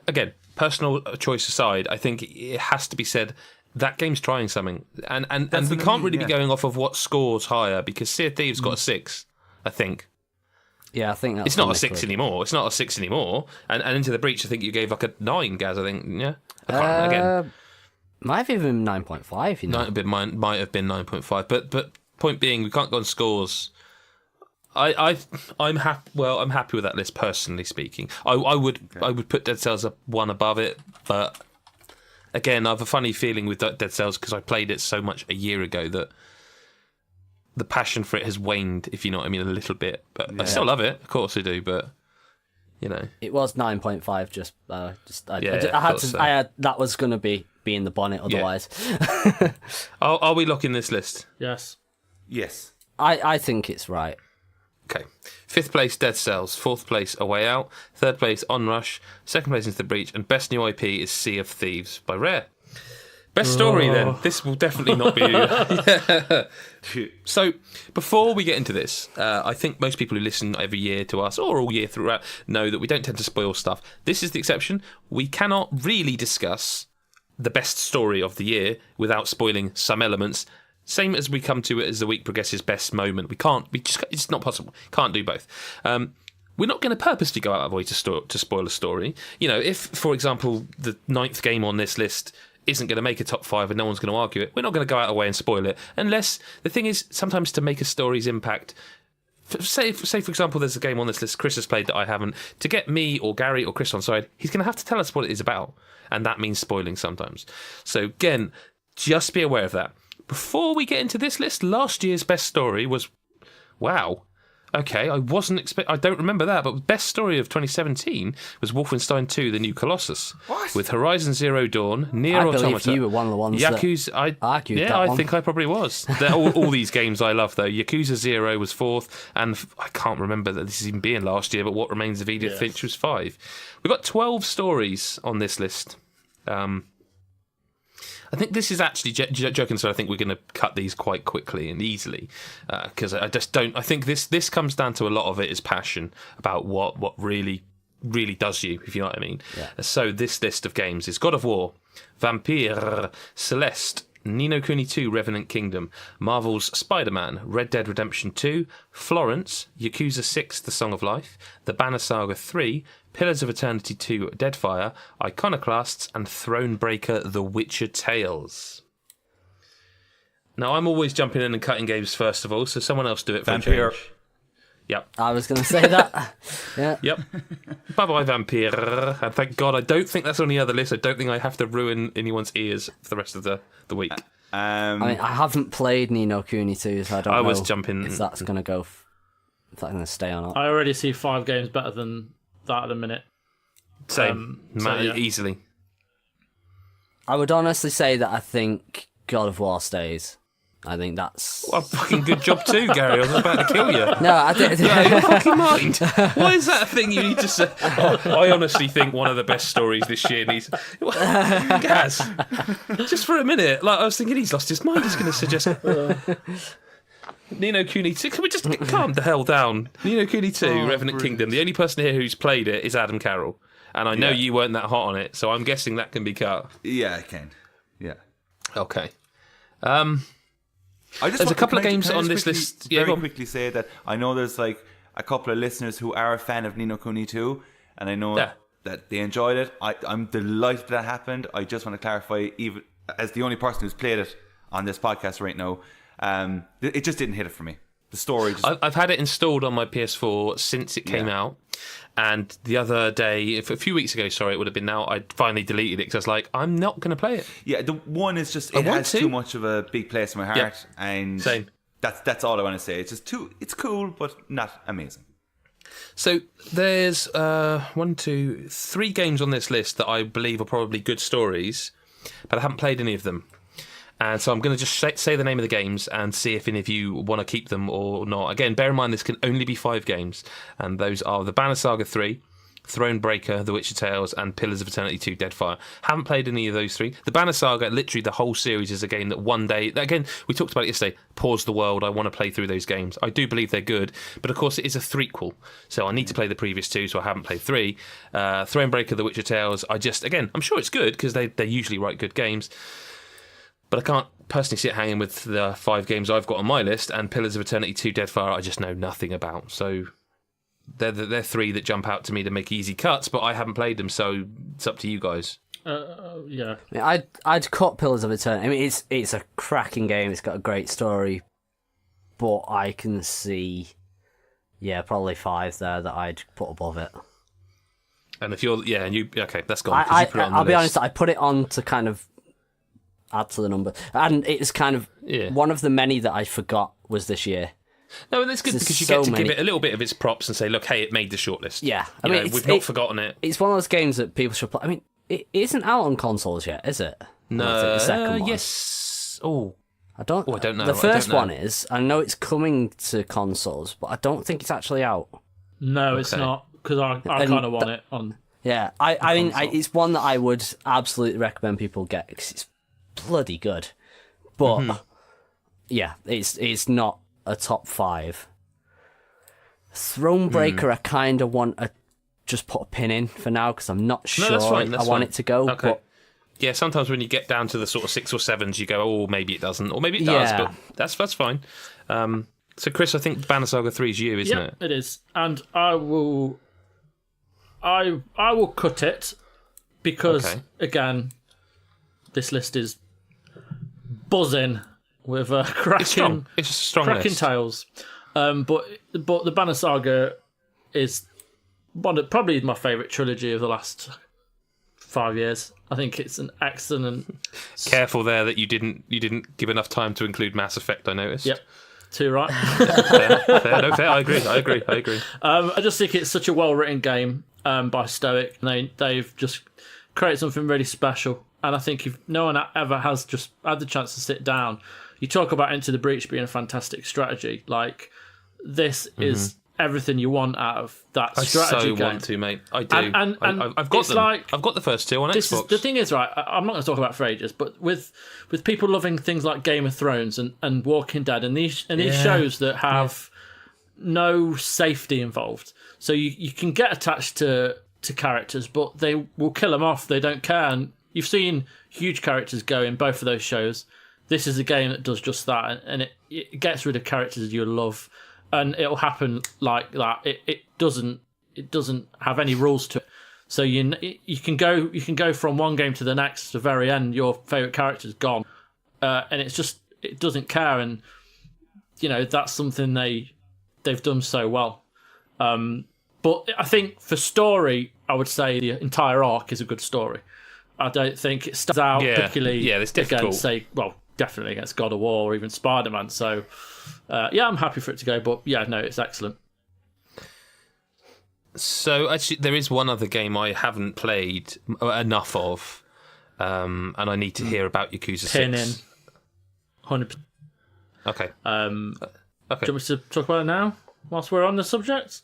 again, personal choice aside, I think it has to be said. That game's trying something, and we can't really be going off of what scores higher because Sea of Thieves got a 6, I think. Yeah, I think that's it's not a 6 anymore. It's not a 6 anymore. And Into the Breach, I think you gave a 9, Gaz. I think, yeah. I can't, again, might have even been 9.5. Might have been 9.5. But point being, we can't go on scores. I'm happy. Well, I'm happy with that list personally speaking. I would put Dead Cells up 1 above it, but. Again, I have a funny feeling with Dead Cells because I played it so much a year ago that the passion for it has waned, if you know what I mean, a little bit. But I still love it, of course I do. But it was 9.5. That was going to be in the bonnet otherwise. Yeah. Are we locking this list? Yes. I think it's right. Okay. 5th place, Dead Cells. 4th place, A Way Out. 3rd place, Onrush. 2nd place, Into the Breach. And best new IP is Sea of Thieves by Rare. Best story, then. This will definitely not be... So, before we get into this, I think most people who listen every year to us, or all year throughout, know that we don't tend to spoil stuff. This is the exception. We cannot really discuss the best story of the year without spoiling some elements. Same as we come to it as the week progresses, best moment. It's not possible. Can't do both. We're not going to purposely go out of our way to spoil a story. If, for example, the 9th game on this list isn't going to make a top 5 and no one's going to argue it, we're not going to go out of our way and spoil it. Unless, the thing is, sometimes to make a story's impact, say for example, there's a game on this list Chris has played that I haven't, to get me or Gary or Chris on side, he's going to have to tell us what it is about. And that means spoiling sometimes. So again, just be aware of that. Before we get into this list, last year's best story was, wow, Okay, I don't remember that, but best story of 2017 was Wolfenstein 2: The New Colossus. What? With Horizon Zero Dawn, Nier I believe Automata, you were one of the ones Yakuza. that argued yeah, that I one. think I probably was. All these games I love though. Yakuza 0 was 4th, and I can't remember that this is even being last year. But What Remains of Edith Finch was 5. We've got 12 stories on this list. I think this is actually joking, so I think we're going to cut these quite quickly and easily because I just don't. I think this comes down to a lot of it is passion about what really does you, if you know what I mean. Yeah. So this list of games is God of War, Vampire, Celeste, Ni no Kuni 2 Revenant Kingdom, Marvel's Spider-Man, Red Dead Redemption 2, Florence, Yakuza 6 The Song of Life, The Banner Saga 3, Pillars of Eternity 2 Deadfire, Iconoclasts, and Thronebreaker The Witcher Tales. Now, I'm always jumping in and cutting games first of all, so someone else do it for Vampire. a change. Yep. I was going to say that. Yeah. Yep. Bye-bye, Vampire. And thank God, I don't think that's on the other list. I don't think I have to ruin anyone's ears for the rest of the week. I mean, I haven't played Ni no Kuni 2, so I don't know was jumping. if that's going to go. If that's going to stay or not. I already see 5 games better than that at a minute. Same. Easily. I would honestly say that I think God of War stays. I think that's... What a fucking good job too, Gary. I was about to kill you. No, I think... Yeah, your fucking mind. Why is that a thing you need to say? Oh, I honestly think one of the best stories this year needs... Gaz, just for a minute, like I was thinking he's lost his mind. He's going to suggest... Ni no Kuni 2. Can we just calm the hell down? Ni no Kuni 2, Revenant Kingdom. The only person here who's played it is Adam Carroll. And I know you weren't that hot on it, so I'm guessing that can be cut. Yeah, I can. Yeah. Okay. There's a couple of games on this list. Yeah, Very quickly say that I know there's like a couple of listeners who are a fan of Ni no Kuni 2, and I know that they enjoyed it. I'm delighted that happened. I just want to clarify, even as the only person who's played it on this podcast right now, it just didn't hit it for me. The story just... I've had it installed on my PS4 since it came out, and the other day, a few weeks ago, it would have been now, I finally deleted it because I was like, I'm not going to play it. Yeah, the one is just, it has too much of a big place in my heart, and same. That's all I want to say. It's just it's cool, but not amazing. So there's 1, 2, 3 games on this list that I believe are probably good stories, but I haven't played any of them. And so I'm going to just say the name of the games and see if any of you want to keep them or not. Again, bear in mind this can only be 5 games, and those are The Banner Saga 3, Thronebreaker, The Witcher Tales, and Pillars of Eternity 2 Deadfire. Haven't played any of those 3. The Banner Saga, literally the whole series, is a game that one day, again, we talked about it yesterday, pause the world, I want to play through those games. I do believe they're good, but of course it is a threequel, so I need to play the previous 2, so I haven't played 3. Thronebreaker, The Witcher Tales, I'm sure it's good, because they usually write good games, but I can't personally see it hanging with the 5 games I've got on my list, and Pillars of Eternity 2 Deadfire I just know nothing about. So they're 3 that jump out to me to make easy cuts, but I haven't played them, so it's up to you guys. Yeah. I'd cut Pillars of Eternity. I mean, it's a cracking game. It's got a great story, but I can see, probably 5 there that I'd put above it. And if you're, okay, that's gone. I'll be honest, I put it on to kind of add to the number, and it's kind of one of the many that I forgot was this year. No, that's good because you get to give it a little bit of its props and say, look, hey, it made the shortlist. Yeah, I mean, we've not forgotten it. It's one of those games that people should play. I mean, it isn't out on consoles yet, is it? No, the second one. Yes. Oh, I don't know. The first one is. I know it's coming to consoles, but I don't think it's actually out. No, it's not, because I kind of want it on. Yeah, I mean, it's one that I would absolutely recommend people get because it's bloody good, but it's not a top 5. Thronebreaker, I kind of want to just put a pin in for now because I'm not sure that's fine, I want it to go. Okay. But yeah, sometimes when you get down to the sort of 6 or 7s, you go, oh, maybe it doesn't, or maybe it does, but that's fine. So, Chris, I think Banner Saga 3 is you, isn't it? Yeah, it is, and I will cut it because again, this list is buzzing with cracking, it's a strong cracking list. tales. But the Banner Saga is probably my favourite trilogy of the last 5 years. I think it's an excellent. Careful there that you didn't give enough time to include Mass Effect. I noticed. Yep. Too right. Fair, no, fair. I agree. I just think it's such a well-written game by Stoic. They've just created something really special. And I think if no one ever has just had the chance to sit down, you talk about Into the Breach being a fantastic strategy. Like, this is everything you want out of that strategy game. I so want to, mate. I do. And I've got them. Like, I've got the first two on Xbox. The thing is, right, I'm not going to talk about it for ages, but with people loving things like Game of Thrones and Walking Dead and these shows that have no safety involved, so you can get attached to characters, but they will kill them off. They don't care. And you've seen huge characters go in both of those shows. This is a game that does just that, and it gets rid of characters you love, and it'll happen like that. It doesn't have any rules to it. So you can go from one game to the next to the very end. Your favourite character's gone, and it doesn't care. And that's something they've done so well. But I think for story, I would say the entire arc is a good story. I don't think it stands out particularly it's difficult. against, definitely against God of War or even Spider-Man. So, I'm happy for it to go. But it's excellent. So actually, there is one other game I haven't played enough of, and I need to hear about Yakuza 6. Pin in 100%. Okay. Do you want me to talk about it now whilst we're on the subject?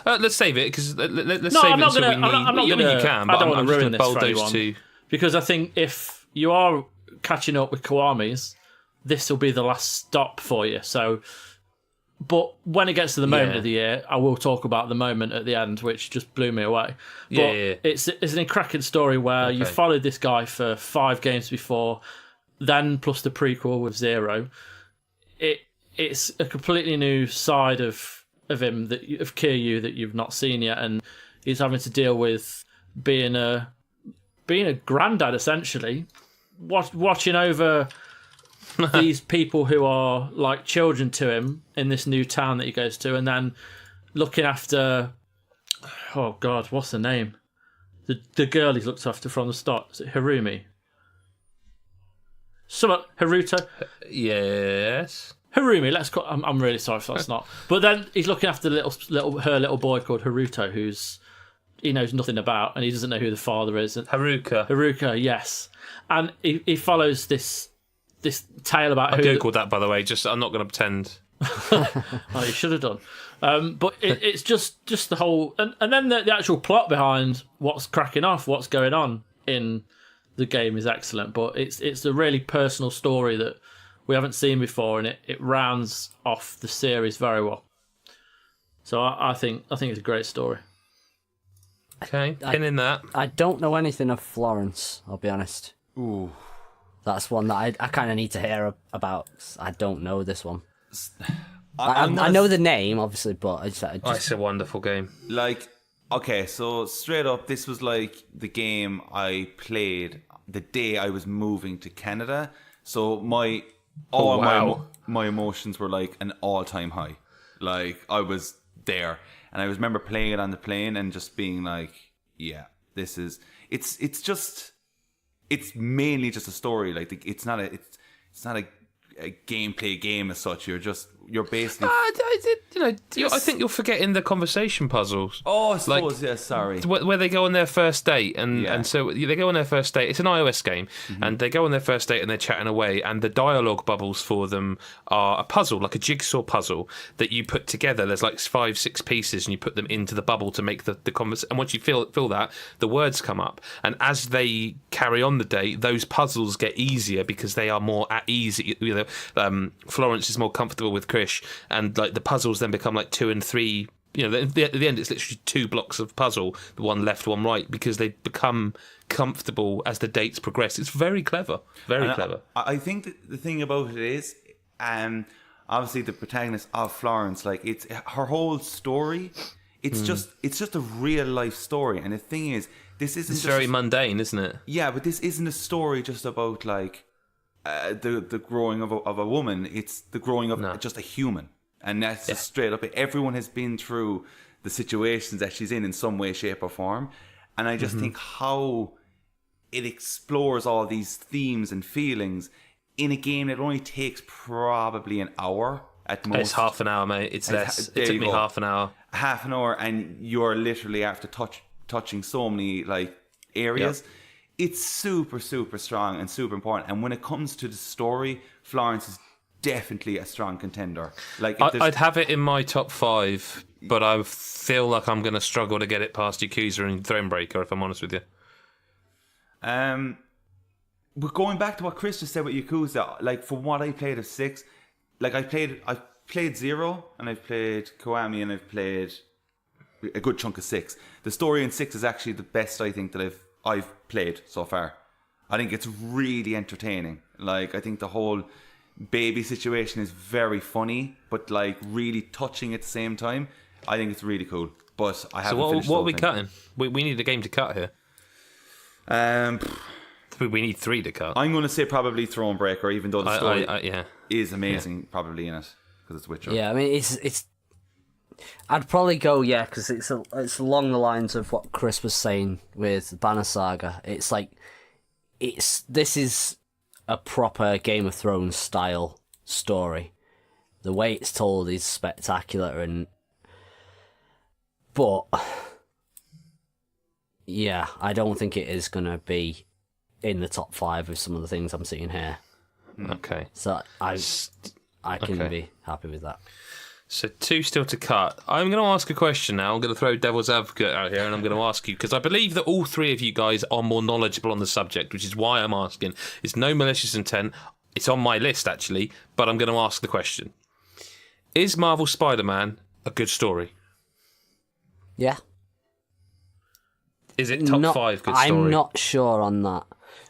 Let's save it because let's save I'm it not until gonna, we need. I'm not You gonna, can, I but don't want I'm to just ruin going to this bold for those anyone, two. because I think if you are catching up with Kiwami's, this will be the last stop for you. So, but when it gets to the moment of the year, I will talk about the moment at the end, which just blew me away. But it's an cracking story where you followed this guy for 5 games before, then plus the prequel with Zero. It's a completely new side of him of Kiryu that you've not seen yet, and he's having to deal with being a granddad essentially, watching over these people who are like children to him in this new town that he goes to, and then looking after, oh God, what's the name? The girl he's looked after from the start. Is it Harumi? Haruto? Yes. Harumi, let's call. I'm really sorry if that's not. But then he's looking after her little boy called Haruto, he knows nothing about, and he doesn't know who the father is. And Haruka, yes. And he follows this tale about I googled that, by the way. I'm not going to pretend. Oh, you should have done. But it's just the whole, and then the actual plot behind what's cracking off, what's going on in the game is excellent. But it's a really personal story that we haven't seen before, and it rounds off the series very well. So I think it's a great story. Okay, pin in that. I don't know anything of Florence, I'll be honest. Ooh. That's one that I kind of need to hear about. I don't know this one. I know the name, obviously, but It's a wonderful game. Like, okay, so straight up, this was like the game I played the day I was moving to Canada. So my emotions were like an all-time high. Like, I was there, and I remember playing it on the plane and just being like, yeah, this is it's mainly just a story. Like, it's not a gameplay game as such. You're basically. I think you're forgetting the conversation puzzles. Oh, I suppose, yeah, sorry. Where they go on their first date, and so they go on their first date. It's an iOS game, and they go on their first date and they're chatting away, and the dialogue bubbles for them are a puzzle, like a jigsaw puzzle that you put together. There's like 5-6 pieces, and you put them into the bubble to make the conversation. And once you fill that, the words come up, and as they carry on the date, those puzzles get easier because they are more at ease. Florence is more comfortable with Krish, and like the puzzles then become like 2 and 3. At the end, it's literally 2 blocks of puzzle, one left, one right, because they become comfortable as the dates progress. It's very clever, clever. I think that the thing about it is, obviously the protagonist of Florence, like, it's her whole story. It's just a real life story, and the thing is, this isn't. It's very mundane, isn't it? Yeah, but this isn't a story just about like the growing of a woman. It's the growing of just a human. And that's just straight up. Everyone has been through the situations that she's in some way, shape, or form. And I just think how it explores all these themes and feelings in a game that only takes probably an hour at most. It's half an hour, mate. It's less. There It took you me go. half an hour. Half an hour, and you're literally after touching so many like areas. It's super, super strong and super important. And when it comes to the story, Florence is definitely a strong contender. Like I'd have it in my top 5, but I feel like I'm going to struggle to get it past Yakuza and Thronebreaker, if I'm honest with you. But going back to what Chris just said with Yakuza, like from what I played of 6, like I've played 0 and I've played Kiwami and I've played a good chunk of 6. The story in 6 is actually the best I think that I've played so far. I think it's really entertaining. Like I think the whole baby situation is very funny, but like really touching at the same time. I think it's really cool. But I haven't finished. So what the are we whole cutting? We need a game to cut here. We need 3 to cut. I'm going to say probably Thronebreaker, even though the story yeah. is amazing, probably in it because it's Witcher. Yeah, I mean, it's. I'd probably go because it's along the lines of what Chris was saying with Banner Saga. It's like this is a proper Game of Thrones style story. The way it's told is spectacular, but yeah, I don't think it is gonna be in the top 5 with some of the things I'm seeing here. Okay. So I can be happy with that. So 2 still to cut. I'm going to ask a question now. I'm going to throw devil's advocate out here, and I'm going to ask you, because I believe that all 3 of you guys are more knowledgeable on the subject, which is why I'm asking. It's no malicious intent. It's on my list, actually, but I'm going to ask the question. Is Marvel Spider-Man a good story? Yeah. Is it top 5 good story? I'm not sure on that.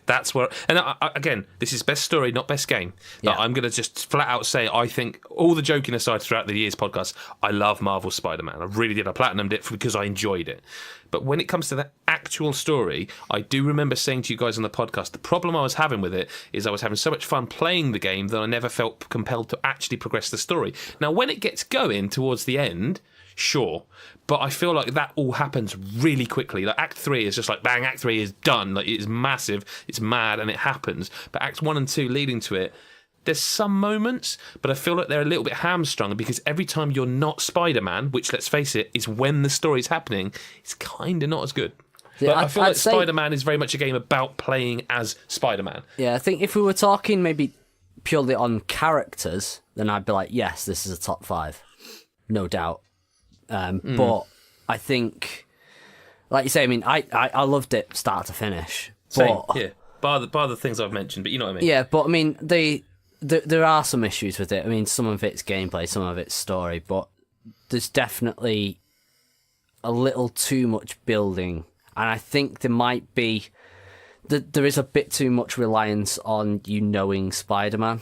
That's where, and again, this is best story, not best game. Yeah. I'm going to just flat out say, I think, all the joking aside throughout the year's podcast, I love Marvel Spider-Man. I really did. I platinumed it because I enjoyed it. But when it comes to the actual story, I do remember saying to you guys on the podcast, the problem I was having with it is I was having so much fun playing the game that I never felt compelled to actually progress the story. Now, when it gets going towards the end, sure, but I feel like that all happens really quickly. Like Act 3 is just like bang, Act 3 is done. Like it is massive, it's mad, and it happens. But Acts 1 and 2 leading to it, there's some moments, but I feel like they're a little bit hamstrung because every time you're not Spider-Man, which let's face it, is when the story's happening, it's kind of not as good. Yeah, But I feel like say, Spider-Man is very much a game about playing as Spider-Man. Yeah, I think if we were talking maybe purely on characters, then I'd be like, yes, this is a top 5, no doubt. But I think, like you say, I mean, I loved it start to finish. Same, But, yeah. Bar the things I've mentioned, but you know what I mean. yeah, but I mean, there are some issues with it. I mean, some of it's gameplay, some of it's story, but there's definitely a little too much building, and I think there might be there is a bit too much reliance on you knowing Spider-Man.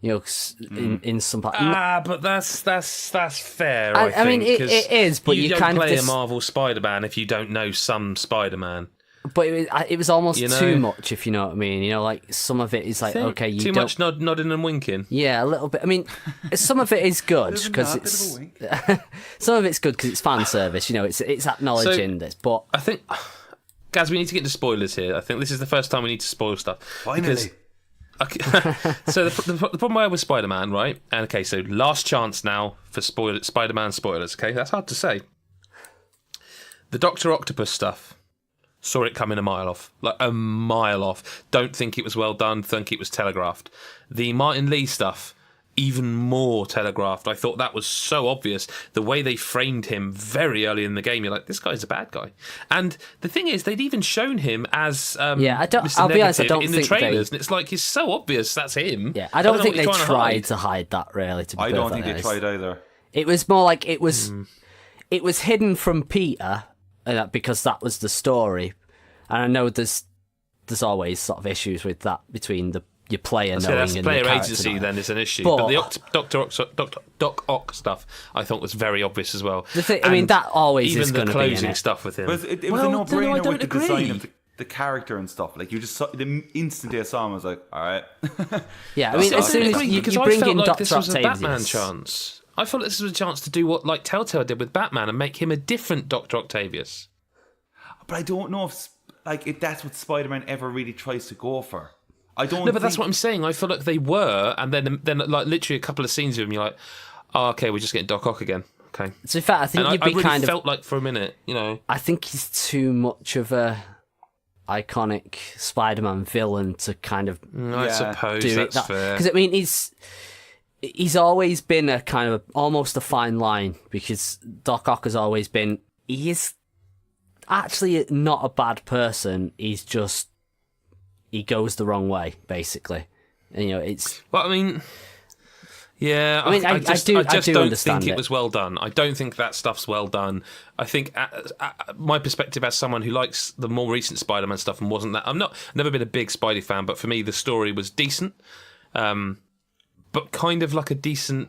You know, in some part. But that's fair. I mean, think, it is, but you don't kind play of a Marvel Spider-Man if you don't know some Spider-Man. But it was almost You know? too much, if you know what I mean. You know, like some of it is like, okay, you too don't... much nodding and winking. Yeah, a little bit. I mean, some of it is good because it's some of it's good because it's fan service. You know, it's acknowledging this. But I think, guys, we need to get into spoilers here. I think this is the first time we need to spoil stuff. Finally. So the problem I have with Spider-Man, right? And okay, so last chance now for Spider-Man spoilers. Okay, that's hard to say. The Dr. Octopus stuff. Saw it coming a mile off. Like a mile off. Don't think it was well done. Think it was telegraphed. The Martin Lee stuff, even more telegraphed. I thought that was so obvious. The way they framed him very early in the game, you're like, this guy's a bad guy. And the thing is, they'd even shown him as Mr. I'll be honest, I don't in the think trailers, and it's like, it's so obvious that's him. yeah, I don't think know they what he's trying tried to hide that. Really, to be I don't think perfectly they honest. tried either. It was more like it was hidden from Peter because that was the story. And I know there's always sort of issues with that between your player knowing that's and player the character agency knowing. then is an issue. But- But the Doc Ock stuff, I thought was very obvious as well. The thing, I mean, that always even is the going to be in closing it. stuff with him. But it was Well, a no, I no-brainer don't with the agree. design of the character and stuff. Like you just saw the instant I saw him, I was like, all right. Yeah, I mean, as soon as you bring in like Dr. this was a Batman Octavius... chance. I felt this was a chance to do what like Telltale did with Batman and make him a different Dr. Octavius. But I don't know if that's what Spider-Man ever really tries to go for. I don't. No, but that's what I'm saying. I feel like they were, and then like literally a couple of scenes of them, you're like, oh, okay, we're just getting Doc Ock again. Okay. So in fact, I think And you'd I be really kind of. felt like for a minute, you know. I think he's too much of a iconic Spider-Man villain to kind of I suppose do that's it. fair. Because I mean, he's always been a kind of almost a fine line, because Doc Ock has always been. He is actually not a bad person. He's just he goes the wrong way, basically. And, you know, it's. Well, I mean. Yeah, I mean, I just do don't understand think it it. was well done. I don't think that stuff's well done. I think my perspective as someone who likes the more recent Spider-Man stuff and wasn't that... never been a big Spidey fan, but for me the story was decent. But kind of like a decent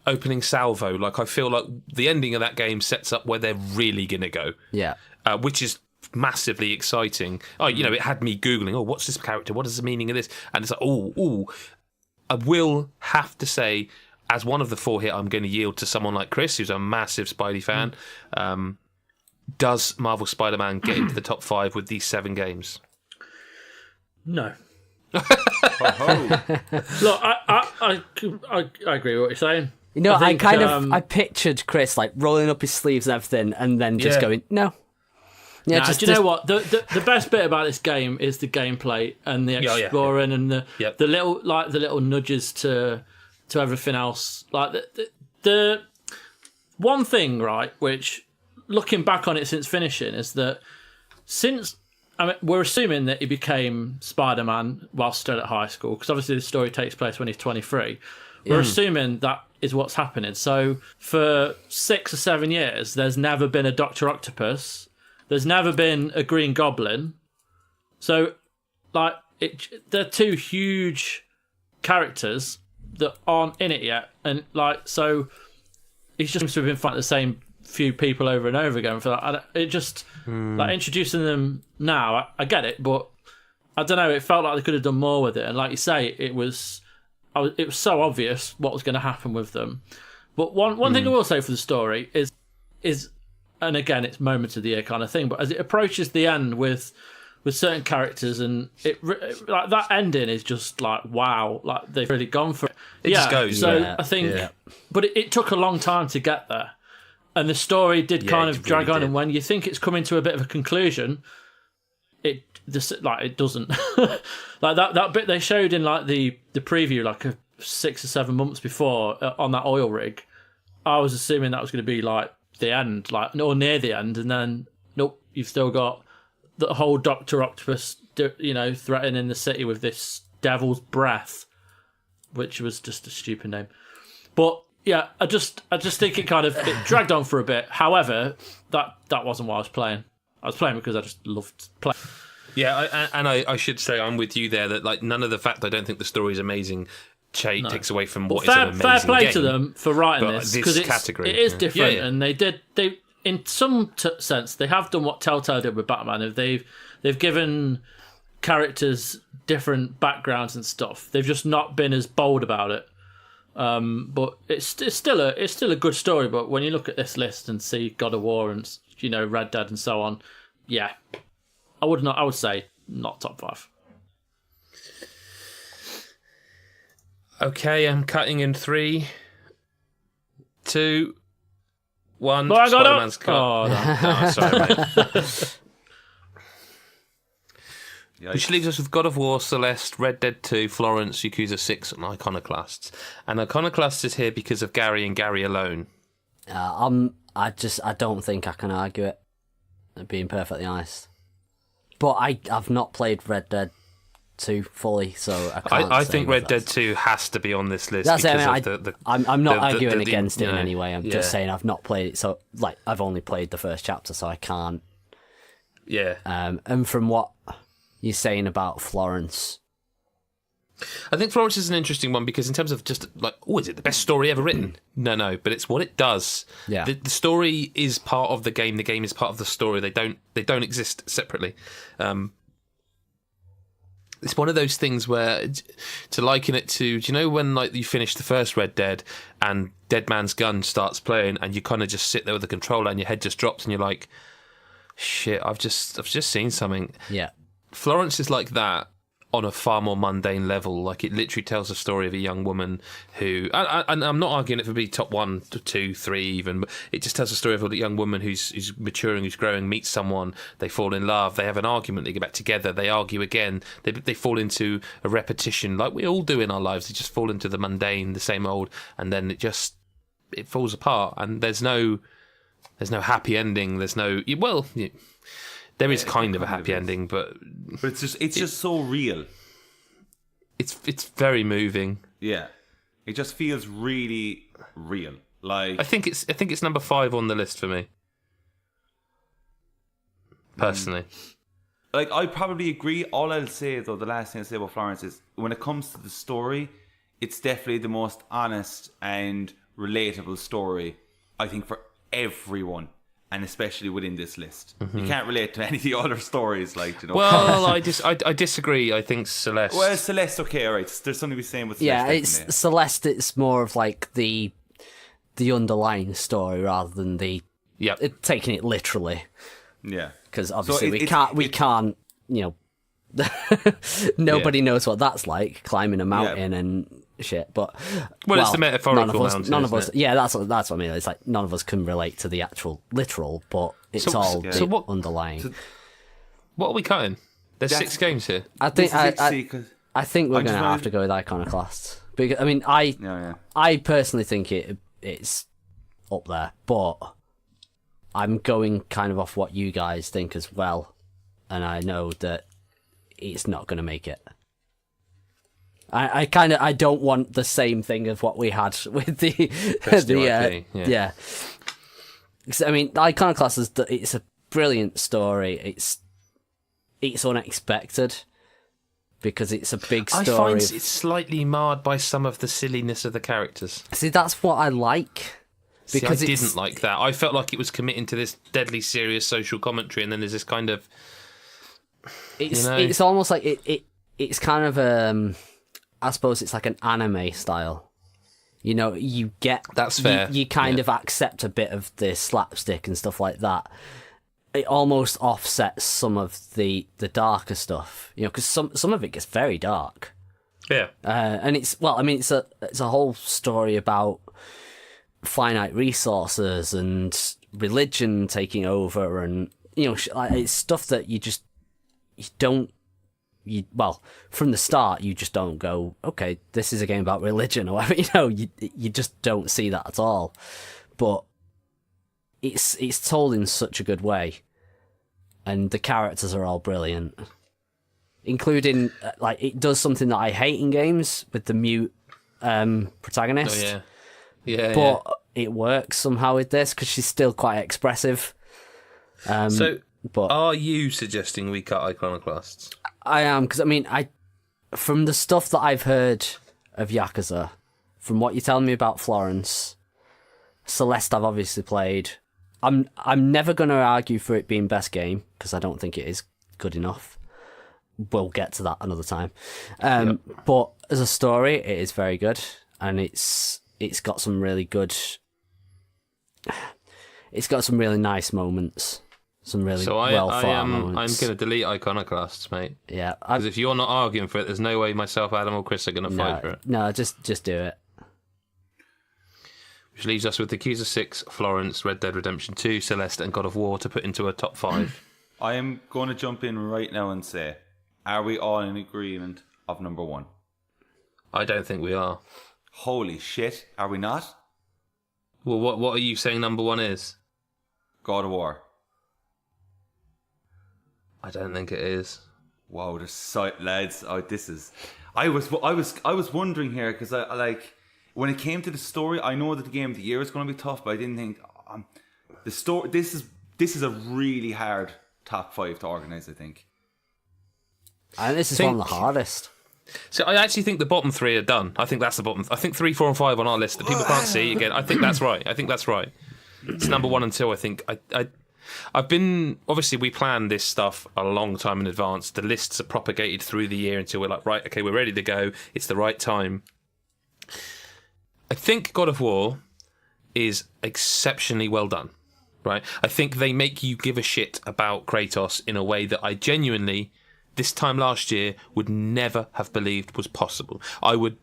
opening salvo. Like, I feel like the ending of that game sets up where they're really going to go. Yeah. Which is massively exciting. Oh, you know, it had me Googling, oh, what's this character? What is the meaning of this? And it's like, oh... I will have to say, as one of the four here, I'm going to yield to someone like Chris, who's a massive Spidey fan. Does Marvel Spider-Man get into the top 5 with these 7 games? No. Oh, Look, I agree with what you're saying. You know, I think, I pictured Chris like rolling up his sleeves and everything, and then just going, no. Yeah, do you know what? The best bit about this game is the gameplay and the exploring and the little nudges to everything else. Like the one thing, right? Which, looking back on it since finishing, is that we're assuming that he became Spider-Man while still at high school, because obviously the story takes place when he's 23. We're assuming that is what's happening. So for 6 or 7 years, there's never been a Dr. Octopus. There's never been a Green Goblin. So, like, they're 2 huge characters that aren't in it yet. And, like, so he's just seems to have been fighting the same few people over and over again. For that. It just, like, introducing them now, I get it, but I don't know, it felt like they could have done more with it. And like you say, it was so obvious what was going to happen with them. But one thing I will say for the story is, and again, it's moment of the year kind of thing, but as it approaches the end with certain characters, and it like that ending is just like, wow, like they've really gone for it. It just goes. So I think, but it took a long time to get there, and the story did kind of drag on. And when you think it's coming to a bit of a conclusion, it doesn't. Like that bit they showed in like the preview, like 6 or 7 months before on that oil rig. I was assuming that was going to be like the end, like or near the end, and then nope, you've still got the whole Dr. Octopus, you know, threatening the city with this devil's breath, which was just a stupid name. But yeah, I just think it it dragged on for a bit. However, that wasn't why I was playing. I was playing because I just loved playing. Yeah, I should say I'm with you there, that like none of the fact I don't think the story is amazing takes away from what is an amazing fair play game. to them for writing But this, because it is different, and they in some sense they have done what Telltale did with Batman. They've given characters different backgrounds and stuff. They've just not been as bold about it. But it's still a good story. But when you look at this list and see God of War and, you know, Red Dead and so on, yeah, I would say not top 5. Okay, I'm cutting in 3, 2, 1. But I got Spider-Man's cut. Oh, no. Oh, sorry, mate. Which leaves us with God of War, Celeste, Red Dead 2, Florence, Yakuza 6, and Iconoclasts. And Iconoclasts is here because of Gary and Gary alone. I don't think I can argue it, being perfectly honest. But I've not played Red Dead 2 fully, so I can't I say think whether Red Dead 2 has to be on this list. That's because it. I'm not arguing against it in any way. I'm just saying I've not played it, so like I've only played the first chapter, so I can't. Yeah. And from what you're saying about Florence, I think Florence is an interesting one because in terms of just like, is it the best story ever written? No, but it's what it does. Yeah. The story is part of the game. The game is part of the story. They don't exist separately. It's one of those things where to liken it to, do you know when like you finish the first Red Dead and Dead Man's Gun starts playing and you kind of just sit there with the controller and your head just drops and you're like, shit, I've just seen something. yeah. Florence is like that, on a far more mundane level. Like, it literally tells the story of a young woman who, and I'm not arguing it for be top 1, 2, 3 even, but it just tells the story of a young woman who's maturing, who's growing, meets someone, they fall in love, they have an argument, they get back together, they argue again, they fall into a repetition like we all do in our lives. They just fall into the mundane, the same old, and then it falls apart, and there's no happy ending. There's no, well, there is kind of a happy ending, but it's just so real. It's very moving. Yeah, it just feels really real. Like, I think it's number 5 on the list for me, personally. Like, I probably agree. All I'll say, though, the last thing I'll say about Florence is, when it comes to the story, it's definitely the most honest and relatable story, I think, for everyone, and especially within this list. You can't relate to any of the other stories, like, you know. Well, I disagree. I think Celeste. Well, Celeste, okay, all right. There's something to be saying with Celeste. Yeah, definitely. it's Celeste. It's more of like the underlying story rather than taking it literally. Yeah, because obviously we can't. You know, nobody knows what that's like, climbing a mountain and shit. But it's the metaphorical mountain. None of us. Yeah, that's what I mean. It's like none of us can relate to the actual literal, but it's underlying. What are we cutting? There's 6 games here. I think I think we're going to have to go with Iconoclasts. Because, I mean, I personally think it's up there, but I'm going kind of off what you guys think as well, and I know that it's not going to make it. I don't want the same thing as what we had with the yeah. I mean, Iconoclast it's a brilliant story. It's unexpected because it's a big story. I find it's slightly marred by some of the silliness of the characters. See, that's what I like. Because I didn't like that. I felt like it was committing to this deadly serious social commentary, and then there's this kind of. It's almost like it's kind of I suppose it's like an anime style. You know, you get that's fair. You kind of accept a bit of the slapstick and stuff like that. It almost offsets some of the darker stuff, you know, because some of it gets very dark. Yeah, and it's a whole story about finite resources and religion taking over, and you know, it's stuff that from the start you just don't go, okay, this is a game about religion or whatever. You know, you just don't see that at all. But it's told in such a good way, and the characters are all brilliant, including like it does something that I hate in games with the mute protagonist. Oh, yeah, but it works somehow with this because she's still quite expressive. But are you suggesting we cut Iconoclasts? I am, because I mean, from the stuff that I've heard of Yakuza, from what you're telling me about Florence, Celeste I've obviously played. I'm never going to argue for it being best game because I don't think it is good enough. We'll get to that another time. But as a story, it is very good, and it's got some really good. It's got some really nice moments. Some really well thought out moments. I'm going to delete Iconoclasts, mate. Yeah, because if you're not arguing for it, there's no way myself, Adam, or Chris are going to fight for it. No, just do it. Which leaves us with Yakuza 6, Florence, Red Dead Redemption 2, Celeste, and God of War to put into a top 5. I am going to jump in right now and say, are we all in agreement of number 1? I don't think we are. Holy shit, are we not? Well, what are you saying number 1 is? God of War. I don't think it is. Wow, lads. Oh, this is. I was wondering here because I like when it came to the story. I know that the game of the year is going to be tough, but I didn't think the story. This is a really hard top 5 to organize. I think. And this is one of the hardest. So I actually think the bottom 3 are done. I think that's the bottom. I think 3, 4, and 5 on our list that people can't see again. I think that's right. It's number 1 and 2. I think I've been, obviously we plan this stuff a long time in advance. The lists are propagated through the year until we're like, right, okay, we're ready to go. It's the right time. I think God of War is exceptionally well done, right? I think they make you give a shit about Kratos in a way that I genuinely this time last year would never have believed was possible. I would,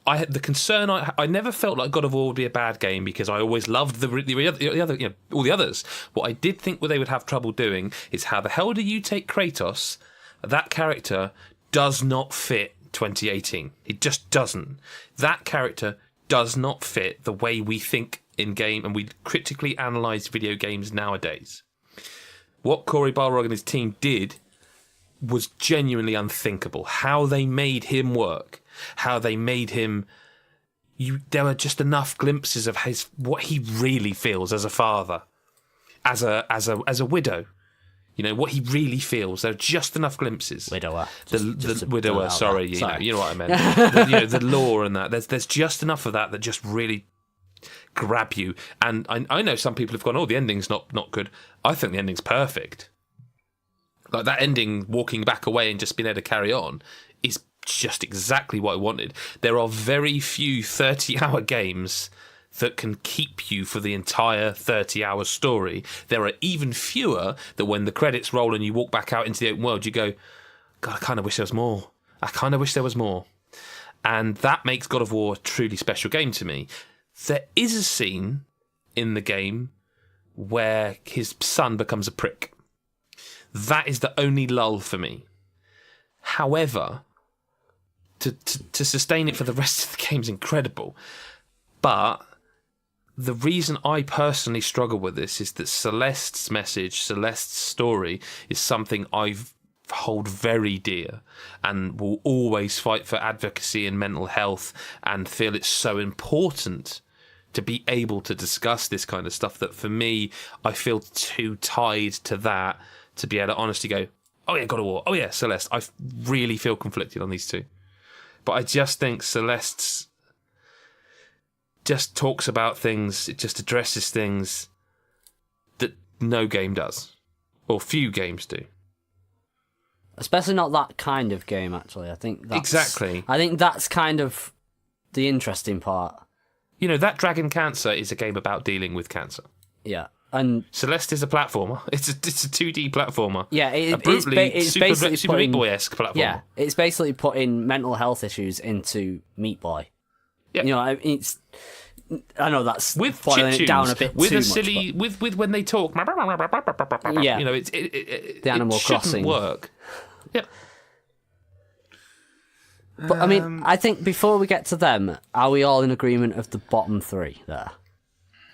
I had the concern. I never felt like God of War would be a bad game because I always loved the other, all the others. What I did think they would have trouble doing is how the hell do you take Kratos? That character does not fit 2018. It just doesn't. That character does not fit the way we think in game and we critically analyse video games nowadays. What Cory Balrog and his team did was genuinely unthinkable. How they made him work, how they made him. There were just enough glimpses of what he really feels as a father, as a widow. You know what he really feels. There are just enough glimpses. Widower. The widower. Sorry, you know what I meant. The lore and that. There's just enough of that just really grab you. And I know some people have gone, oh, the ending's not good. I think the ending's perfect. Like that ending, walking back away and just being able to carry on, is just exactly what I wanted. There are very few 30-hour games that can keep you for the entire 30-hour story. There are even fewer that when the credits roll and you walk back out into the open world, you go, God, I kind of wish there was more. I kind of wish there was more. And that makes God of War a truly special game to me. There is a scene in the game where his son becomes a prick. That is the only lull for me. However, to sustain it for the rest of the game is incredible. But the reason I personally struggle with this is that Celeste's message, Celeste's story, is something I hold very dear and will always fight for advocacy and mental health and feel it's so important to be able to discuss this kind of stuff that for me, I feel too tied to that to be able to honestly go, oh yeah, God of War, oh yeah, Celeste. I really feel conflicted on these two. But I just think Celeste's just talks about things, it just addresses things that no game does, or few games do. Especially not that kind of game, actually. I think that's kind of the interesting part. You know, that Dragon Cancer is a game about dealing with cancer. Yeah. And Celeste is a platformer. It's a 2D platformer. Yeah, it's basically Super Meat Boy-esque platformer. Yeah, it's basically putting mental health issues into Meat Boy. Yeah. You know, I know that's with boiling chip it down tunes, a bit with too a much, silly but... with when they talk. Yeah. You know, the Animal it Crossing work. Yeah. But I mean, I think before we get to them, are we all in agreement of the bottom three there?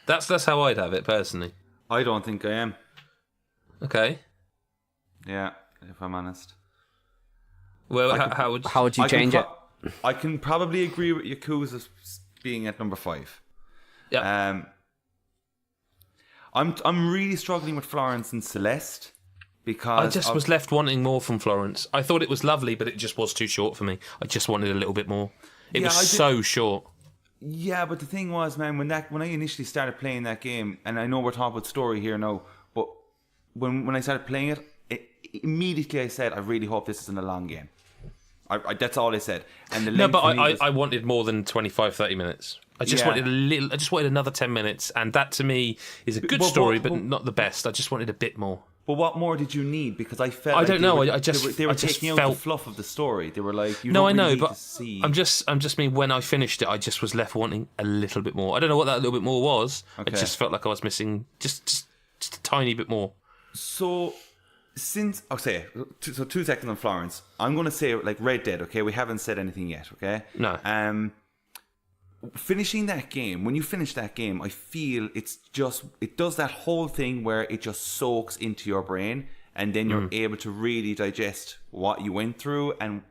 That's how I'd have it personally. I don't think I am. Okay. Yeah, if I'm honest. Well, how would you change it? I can probably agree with Yakuza being at number 5. Yeah. I'm really struggling with Florence and Celeste because I just was left wanting more from Florence. I thought it was lovely, but it just was too short for me. I just wanted a little bit more. It was so short. Yeah, but the thing was, man, when I initially started playing that game, and I know we're talking about story here now, but when I started playing it, immediately I said, I really hope this isn't a long game. That's all I said. And I wanted more than 25-30 minutes. I just wanted I just wanted another 10 minutes, and that to me is a good story, but not the best. I just wanted a bit more. But what more did you need? Because I felt they were taking out the fluff of the story. They were like, I know, but I'm just mean when I finished it, I just was left wanting a little bit more. I don't know what that little bit more was. Okay. I just felt like I was missing just a tiny bit more. So. I'll say 2 seconds on Florence. I'm going to say like Red Dead. Okay, we haven't said anything yet. Okay. No. Finishing that game. When you finish that game, I feel it does that whole thing where it just soaks into your brain, and then you're able to really digest what you went through and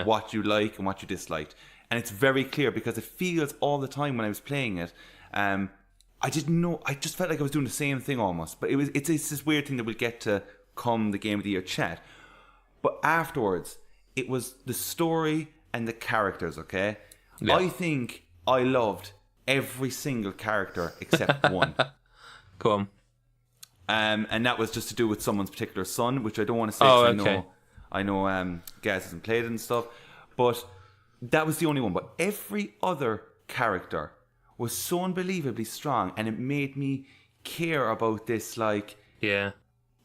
what you like and what you disliked. And it's very clear because it feels all the time when I was playing it. I didn't know. I just felt like I was doing the same thing almost. But it's this weird thing that we'll get to come the Game of the Year chat. But afterwards, it was the story and the characters, okay? Yeah. I think I loved every single character except one. Go on. And that was just to do with someone's particular son, which I don't want to say. I know Gaz hasn't played it and stuff. But that was the only one. But every other character was so unbelievably strong, and it made me care about this, like... Yeah.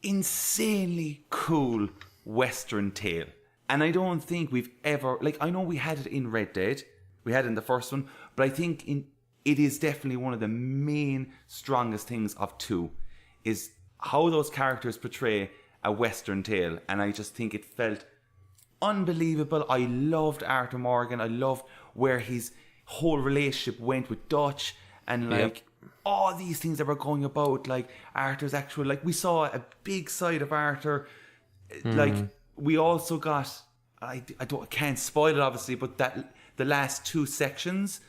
insanely cool Western tale. And I don't think we've ever, like, I know we had it in Red Dead, we had it in the first one, but I think it is definitely one of the main strongest things of 2 is how those characters portray a Western tale. And I just think it felt unbelievable. I loved Arthur Morgan. I loved where his whole relationship went with Dutch and like all these things that were going about, like Arthur's actual, like we saw a big side of Arthur. Like we also got, I can't spoil it obviously, but that the last 2 sections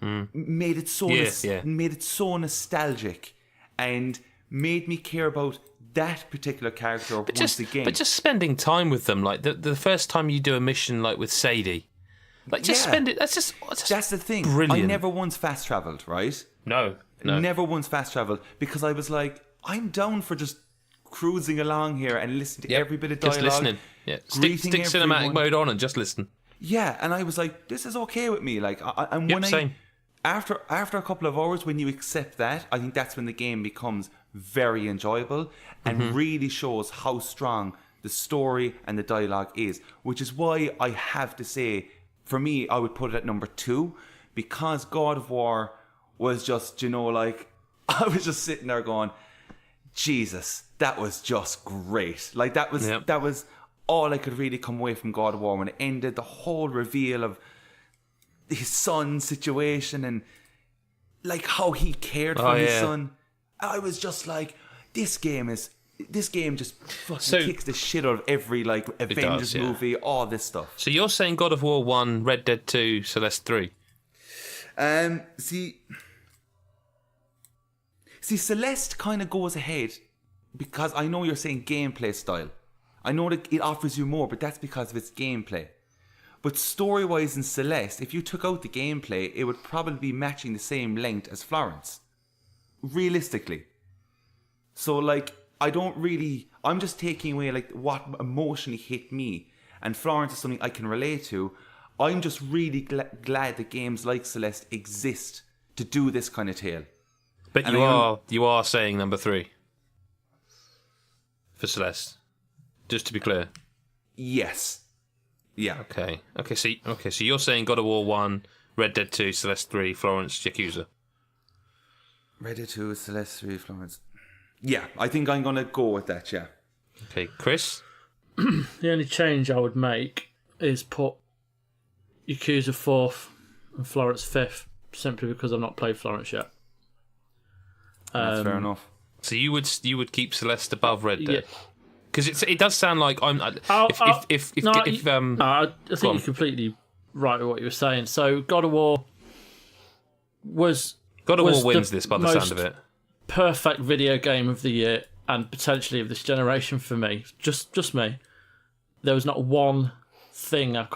made it so made it so nostalgic and made me care about that particular character once again. But just spending time with them, like the first time you do a mission, like with Sadie, like just spend it. That's the thing. Brilliant. I never once fast travelled, right? No. Never once fast travelled because I was like, I'm down for just cruising along here and listening to every bit of dialogue. Just listening. Yeah. Stick cinematic mode on and just listen. Yeah, and I was like, this is okay with me. Like, Same. After a couple of hours, when you accept that, I think that's when the game becomes very enjoyable and really shows how strong the story and the dialogue is. Which is why I have to say, for me, I would put it at number 2 because God of War was just, like, I was just sitting there going, Jesus, that was just great. Like that was all I could really come away from God of War when it ended. The whole reveal of his son's situation and like how he cared for his son. I was just like, this game just fucking kicks the shit out of every like Avengers movie, all this stuff. So you're saying God of War 1, Red Dead 2, Celeste 3? See, Celeste kind of goes ahead because I know you're saying gameplay style. I know that it offers you more, but that's because of its gameplay. But story-wise in Celeste, if you took out the gameplay, it would probably be matching the same length as Florence. Realistically. So, like, I'm just taking away, like, what emotionally hit me. And Florence is something I can relate to. I'm just really glad that games like Celeste exist to do this kind of tale. But you are saying number 3 for Celeste, just to be clear. Yes. Yeah. Okay. So you're saying God of War 1, Red Dead 2, Celeste 3, Florence, Yakuza. Red Dead 2, Celeste 3, Florence. Yeah, I think I'm gonna go with that. Yeah. Okay, Chris. The only change I would make is put Yakuza 4th and Florence 5th, simply because I've not played Florence yet. That's fair enough. So you would keep Celeste above Red Dead, because it does sound like I'm. I think you're completely right with what you were saying. So God of War wins this by the sound of it. Perfect video game of the year and potentially of this generation for me. Just me. There was not one thing I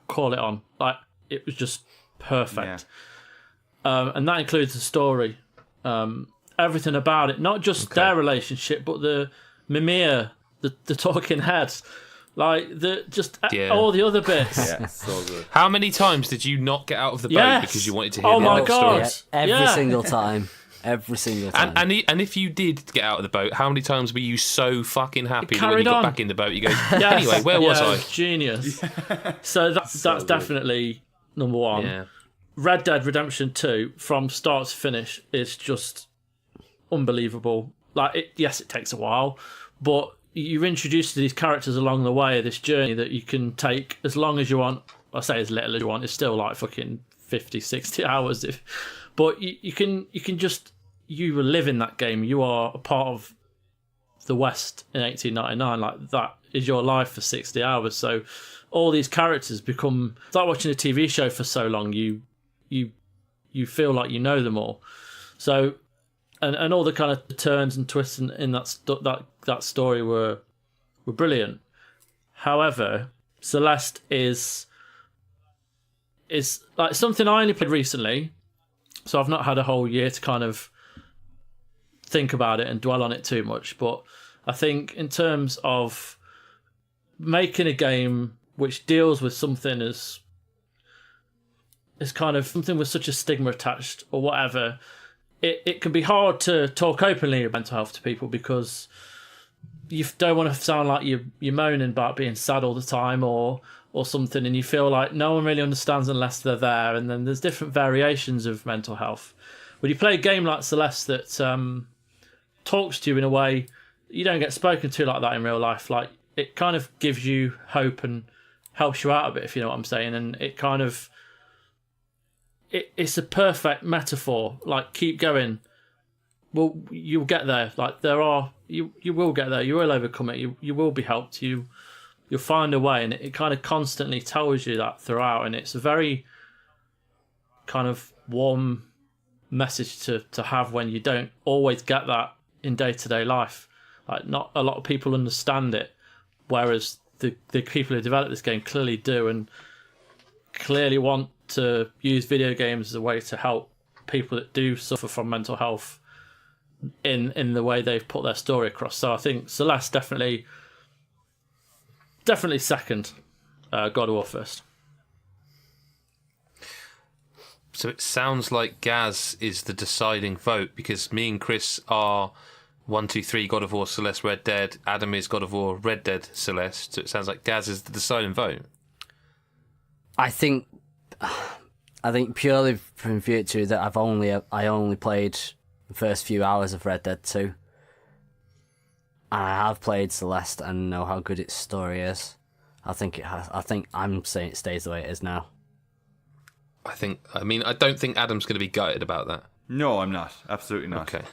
call it on. Like it was just perfect. Yeah. And that includes the story. Everything about it, not just their relationship, but the Mimir, the talking heads, like all the other bits. Yeah, so good. How many times did you not get out of the boat because you wanted to hear the God. stories? Every single time. Every single time. And if you did get out of the boat, how many times were you so fucking happy that when you got back in the boat, you go, anyway, where was I? Genius. So that's definitely number 1. Yeah. Red Dead Redemption 2, from start to finish, is just unbelievable. Like, it takes a while, but you're introduced to these characters along the way of this journey that you can take as long as you want. I say as little as you want. It's still like fucking 50, 60 hours. But you can live in that game. You are a part of the West in 1899. Like, that is your life for 60 hours. So all these characters start watching a TV show for so long, you feel like you know them all. So, and all the kind of turns and twists in that story were brilliant. However, Celeste is like something I only played recently, so I've not had a whole year to kind of think about it and dwell on it too much. But I think in terms of making a game which deals with something as kind of something with such a stigma attached or whatever, it can be hard to talk openly about mental health to people because you don't want to sound like you're moaning about being sad all the time or something, and you feel like no one really understands unless they're there. And then there's different variations of mental health. When you play a game like Celeste that talks to you in a way you don't get spoken to like that in real life, like it kind of gives you hope and helps you out a bit, if you know what I'm saying. And it kind of it's a perfect metaphor. Like, keep going. Well, you'll get there. Like, you will get there. You will overcome it. You will be helped. You'll find a way, and it kind of constantly tells you that throughout. And it's a very kind of warm message to have when you don't always get that in day-to-day life. Like, not a lot of people understand it, whereas the people who develop this game clearly do, and clearly want to use video games as a way to help people that do suffer from mental health in the way they've put their story across. So I think Celeste definitely second, God of War first. So it sounds like Gaz is the deciding vote, because me and Chris are 1, 2, 3 God of War, Celeste, Red Dead. Adam is God of War, Red Dead, Celeste. So it sounds like Gaz is the deciding vote. I think purely from virtue that I only played the first few hours of Red Dead 2. And I have played Celeste and know how good its story is. I think I'm saying it stays the way it is now. I don't think Adam's going to be gutted about that. No, I'm not. Absolutely not. Okay.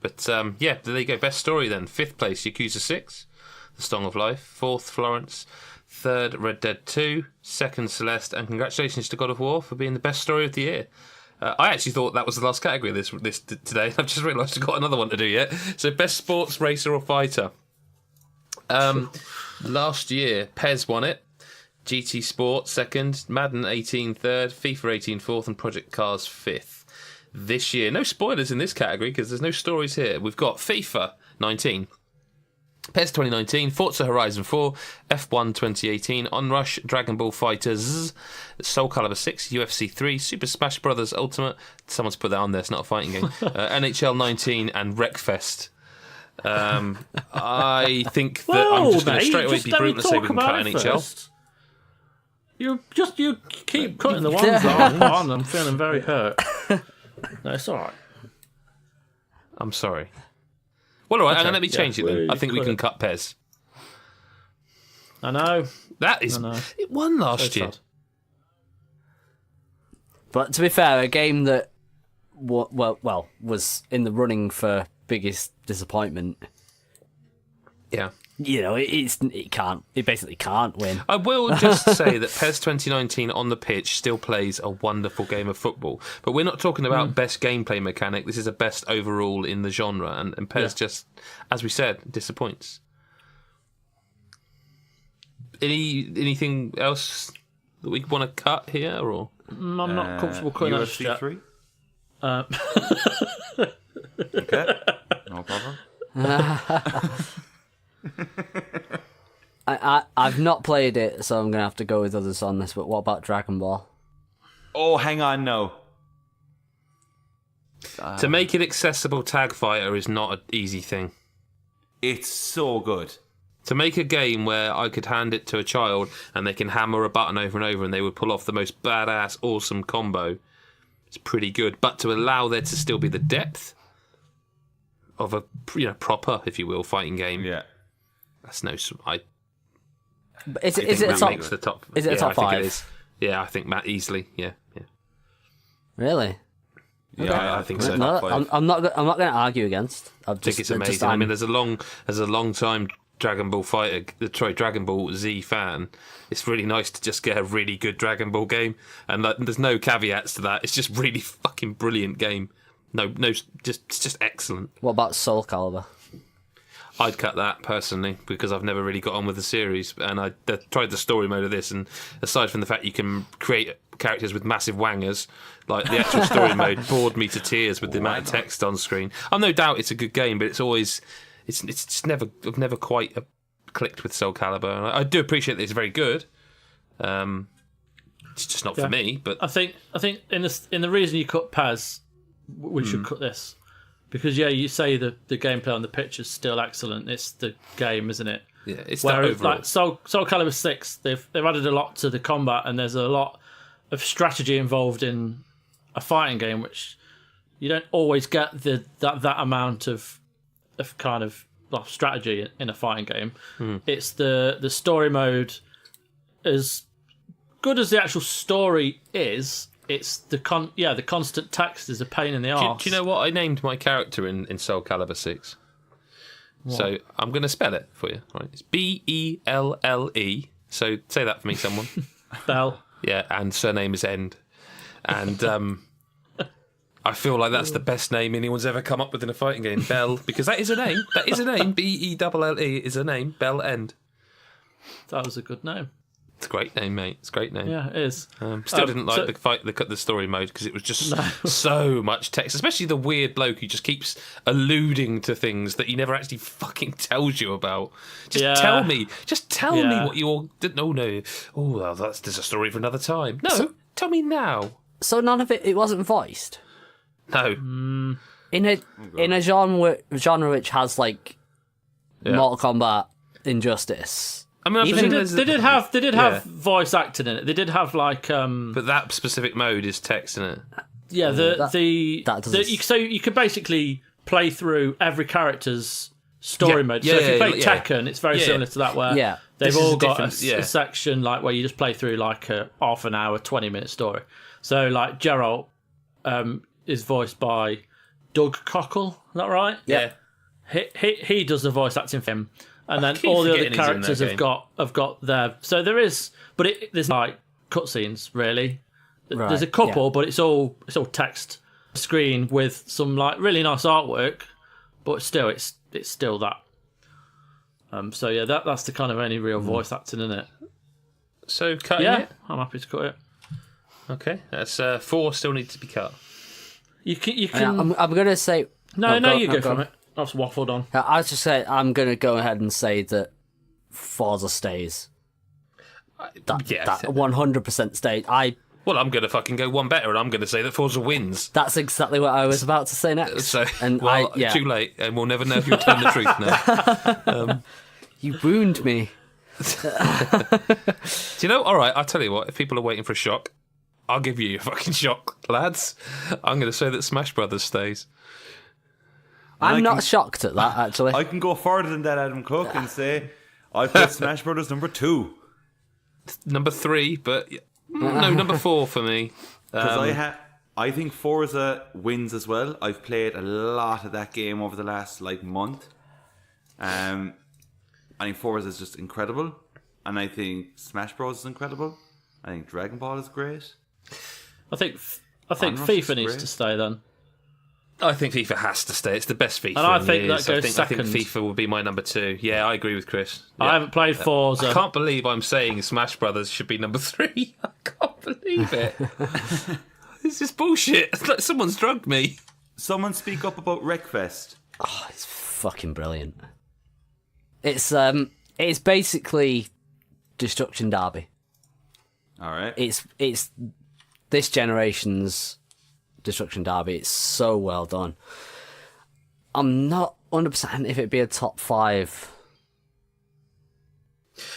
But, there you go. Best story then. 5th place, Yakuza 6, The Song of Life. 4th, Florence. 3rd, Red Dead 2. 2nd, Celeste. And congratulations to God of War for being the best story of the year. I actually thought that was the last category of this today. I've just realised I've got another one to do yet. So, best sports, racer or fighter. Last year, Pez won it. GT Sport 2nd. Madden 18 3rd. FIFA 18 4th. And Project Cars 5th. This year, no spoilers in this category because there's no stories here. We've got FIFA 19, PES 2019, Forza Horizon 4, F1 2018, Onrush, Dragon Ball FighterZ, Soul Calibur 6, UFC 3, Super Smash Bros. Ultimate. Someone's put that on there. It's not a fighting game. NHL 19 and Wreckfest. I think that I'm just going to straight away be brutal and say we can cut NHL. You keep cutting the ones on. I'm feeling very hurt. No, it's all right. I'm sorry. Well, all right, and let me change it then. I think we can cut Pez. I know. That is... It won last year. Sad. But to be fair, a game that was in the running for biggest disappointment. Yeah. You know, it basically can't win. I will just say that PES 2019 on the pitch still plays a wonderful game of football. But we're not talking about best gameplay mechanic. This is a best overall in the genre. And PES just, as we said, disappoints. Anything else that we want to cut here? Or I'm not comfortable cutting that shit. 3? Okay, no problem. I've not played it, so I'm going to have to go with others on this, but what about Dragon Ball? Oh, hang on, no. To make it accessible, Tag Fighter is not an easy thing. It's so good. To make a game where I could hand it to a child and they can hammer a button over and over and they would pull off the most badass, awesome combo, it's pretty good. But to allow there to still be the depth of a proper, if you will, fighting game, that's no... Is it a top? Makes the top? Is it a top 5? It is. Yeah, I think Matt easily. Yeah. Really? Yeah, I think so. No, I'm not going to argue against. I think it's amazing. I mean, as a long time Dragon Ball Dragon Ball Z fan, it's really nice to just get a really good Dragon Ball game, and there's no caveats to that. It's just really fucking brilliant game. No, it's just excellent. What about Soul Calibur? I'd cut that personally because I've never really got on with the series, and I tried the story mode of this, and aside from the fact you can create characters with massive wangers, like the actual story mode bored me to tears with the amount of text on screen. I've no doubt it's a good game, but I've never quite clicked with Soul Calibur, and I do appreciate that it's very good. It's just not for me. But I think in the reason you cut Paz, we should cut this. Because you say the gameplay on the pitch is still excellent. It's the game, isn't it? Yeah, it's Whereas the overall. like Soul Calibur 6, they've added a lot to the combat, and there's a lot of strategy involved in a fighting game, which you don't always get that amount of kind of strategy in a fighting game. It's the story mode. As good as the actual story is, it's the constant text is a pain in the arse. Do you know what I named my character in Soul Calibur 6? What? So I'm going to spell it for you. Right, it's Belle. So say that for me, someone. Bell. Yeah, and surname is End. And I feel like that's the best name anyone's ever come up with in a fighting game, Bell, because that is a name. That is a name. Belle is a name. Bell End. That was a good name. It's a great name, mate. It's a great name. Yeah, it is. Still didn't like the story mode because it was just so much text, especially the weird bloke who just keeps alluding to things that he never actually fucking tells you about. Just tell me. Just tell me what you all didn't. Oh no. Oh, well, there's a story for another time. No, tell me now. So none of it wasn't voiced. No. In a genre which has like Mortal Kombat, Injustice. I mean, they did have voice acting in it. They did have like but that specific mode is text in it. Yeah, so you could basically play through every character's story mode. So if you play Tekken, it's very similar to that, where they've all got a section like where you just play through like a half an hour, 20-minute story. So like Geralt is voiced by Doug Cockle. Is that right? Yeah. He does the voice acting for him. And then all the other characters have got their. So there is, but there's like cutscenes really. Right, there's a couple, but it's all text screen with some like really nice artwork, but still it's still that. So yeah, that's the kind of only real voice acting in it. So cutting it. I'm happy to cut it. Okay, that's 4 still need to be cut. You can. I'm gonna say no. You go from it. I've waffled on. I was just saying, I'm going to go ahead and say that Forza stays. That 100% stays. Well, I'm going to fucking go one better, and I'm going to say that Forza wins. That's exactly what I was about to say next. So, too late, and we'll never know if you'll tell the truth now. You wound me. Do you know? All right, I'll tell you what. If people are waiting for a shock, I'll give you a fucking shock, lads. I'm going to say that Smash Brothers stays. I'm not shocked at that, actually. I can go further than that, Adam Cook, and say I put Smash Brothers number 2. Number 3, but no, number 4 for me. Because I think Forza wins as well. I've played a lot of that game over the last month. I think Forza is just incredible, and I think Smash Bros is incredible. I think Dragon Ball is great. I think FIFA needs to stay then. I think FIFA has to stay. It's the best FIFA. And I think that goes second. I think FIFA will be my number 2. Yeah, I agree with Chris. Yeah. I haven't played Forza. I can't believe I'm saying Smash Brothers should be number 3. I can't believe it. This is bullshit. It's like someone's drugged me. Someone speak up about Wreckfest. Oh, it's fucking brilliant. It's basically Destruction Derby. All right. It's this generation's Destruction Derby. It's so well done. I'm not 100% if it'd be a top 5.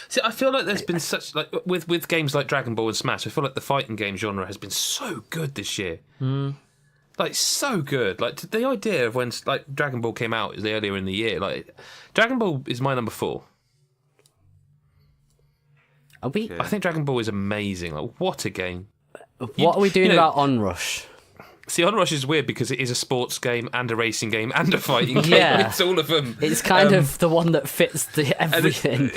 See, I feel like there's been such with games like Dragon Ball and Smash. I feel like the fighting game genre has been so good this year. Like so good. Like the idea of when Dragon Ball came out earlier in the year. Like Dragon Ball is my number 4. Are we? I think Dragon Ball is amazing. Like what a game. What are we doing about Onrush? See, Onrush is weird because it is a sports game and a racing game and a fighting game. Yeah. It's all of them. It's kind of the one that fits everything.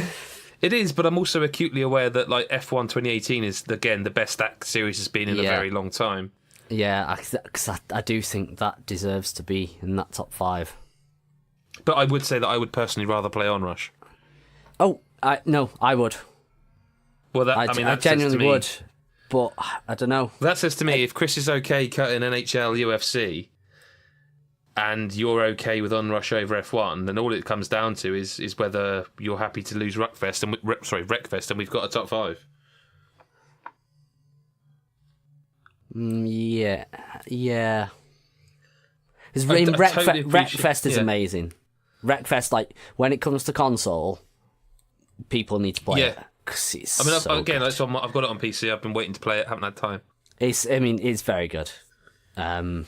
It is, but I'm also acutely aware that F1 2018 is, again, the best that series has been in a very long time. Yeah, because I do think that deserves to be in that top 5. But I would say that I would personally rather play Onrush. Oh, no, I would. Well, I genuinely would. But I don't know. That says to me, if Chris is okay cutting NHL UFC and you're okay with Onrush over F1, then all it comes down to is whether you're happy to lose Wreckfest and we've got a top 5. Yeah. Because I totally appreciate- Wreckfest is yeah. amazing. Wreckfest, like when it comes to console, people need to play Yeah. it. 'Cause it's I mean, so again, good. I've got it on PC. I've been waiting to play it. Haven't had time. It's very good. And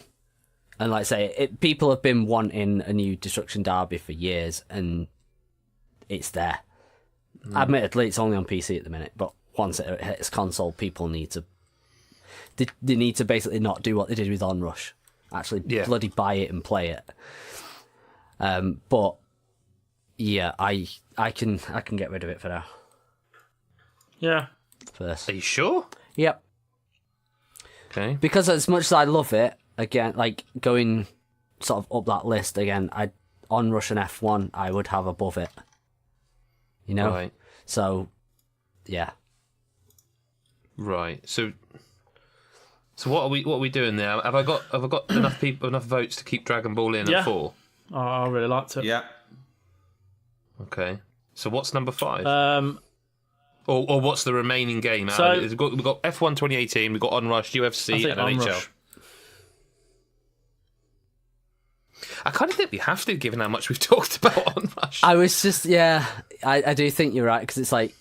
like I say, people have been wanting a new Destruction Derby for years, and it's there. Admittedly, it's only on PC at the minute, but once it hits console, people need to. They need to basically not do what they did with Onrush. Actually, bloody buy it and play it. But yeah, I can get rid of it for now. Yeah. First. Are you sure? Yep. Okay. Because as much as I love it, again, like going sort of up that list again, Onrush and F1 I would have above it. You know? Right. So yeah. Right. So what are we doing there? Have I got enough votes to keep Dragon Ball in Yeah. at 4? Oh, I really liked it. Yeah. Okay. So what's number 5? Um, or what's the remaining game? So- We've got F1 2018, we've got Onrush, I UFC, think and NHL. Onrush. I kind of think we have to, given how much we've talked about Onrush. I was just I do think you're right, because it's like,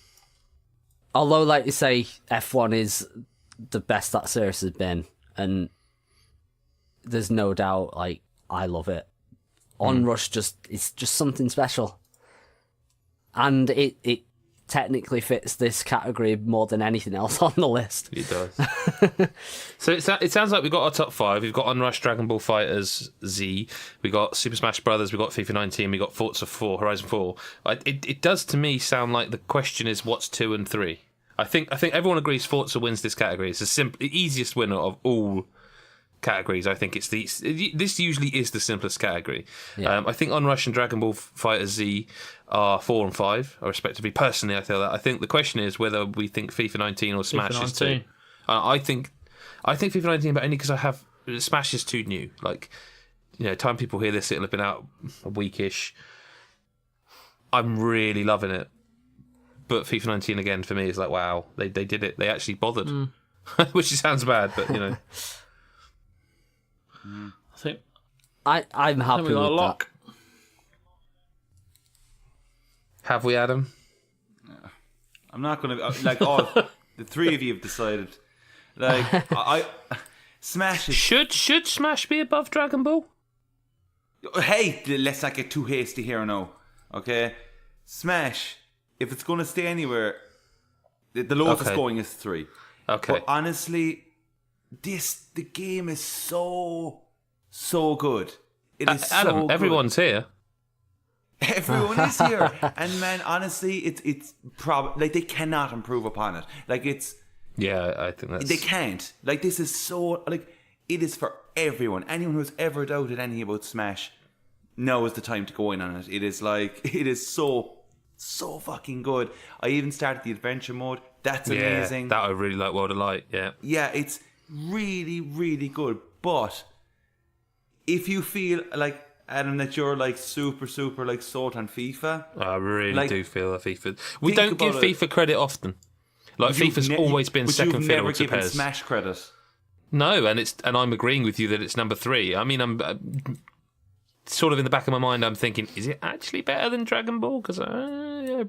although like you say, F1 is the best that series has been, and there's no doubt, like, I love it. Onrush it's just something special, and it technically fits this category more than anything else on the list. It does. So it sounds like we've got our top 5. We've got Onrush, Dragon Ball Fighters Z. We got Super Smash Brothers. We got FIFA 19. We got Forza 4, Horizon 4. It does to me sound like the question is what's 2 and 3. I think everyone agrees Forza wins this category. It's the easiest winner of all categories. I think this usually is the simplest category. Yeah. I think Onrush and Dragon Ball Fighter Z are 4 and 5, respectively. Personally, I feel that. I think the question is whether we think FIFA 19 or Smash is 2. I think FIFA 19, but only because Smash is too new. Like, time people hear this, it'll have been out a weekish. I'm really loving it. But FIFA 19 again for me is like, wow, they did it. They actually bothered, which sounds bad, but I think I'm happy we with got a that. lock. have we, Adam? I'm not going to like all the three of you have decided. Like I Smash is. Should Smash be above Dragon Ball? Hey, let's not get too hasty here now. Okay, Smash. If it's going to stay anywhere, the lowest it's going is 3. Okay. But honestly, the game is so good. It is Adam, so good. everyone's here. Everyone is here, and man, honestly, it's probably like they cannot improve upon it. Like Yeah, I think that's... they can't. Like this is so like it is for everyone. Anyone who's ever doubted anything about Smash, now is the time to go in on it. It is so fucking good. I even started the adventure mode. That's amazing. That I really like World of Light. Yeah, it's really, really good. But if you feel like Adam that you're like super like sold on FIFA, I really do feel that FIFA. We Think don't give about it. FIFA credit often. Like FIFA's always been second you've fiddle never to given PES. Smash credit. No, and I'm agreeing with you that it's number 3. I mean, I'm sort of in the back of my mind, I'm thinking, is it actually better than Dragon Ball? Because No,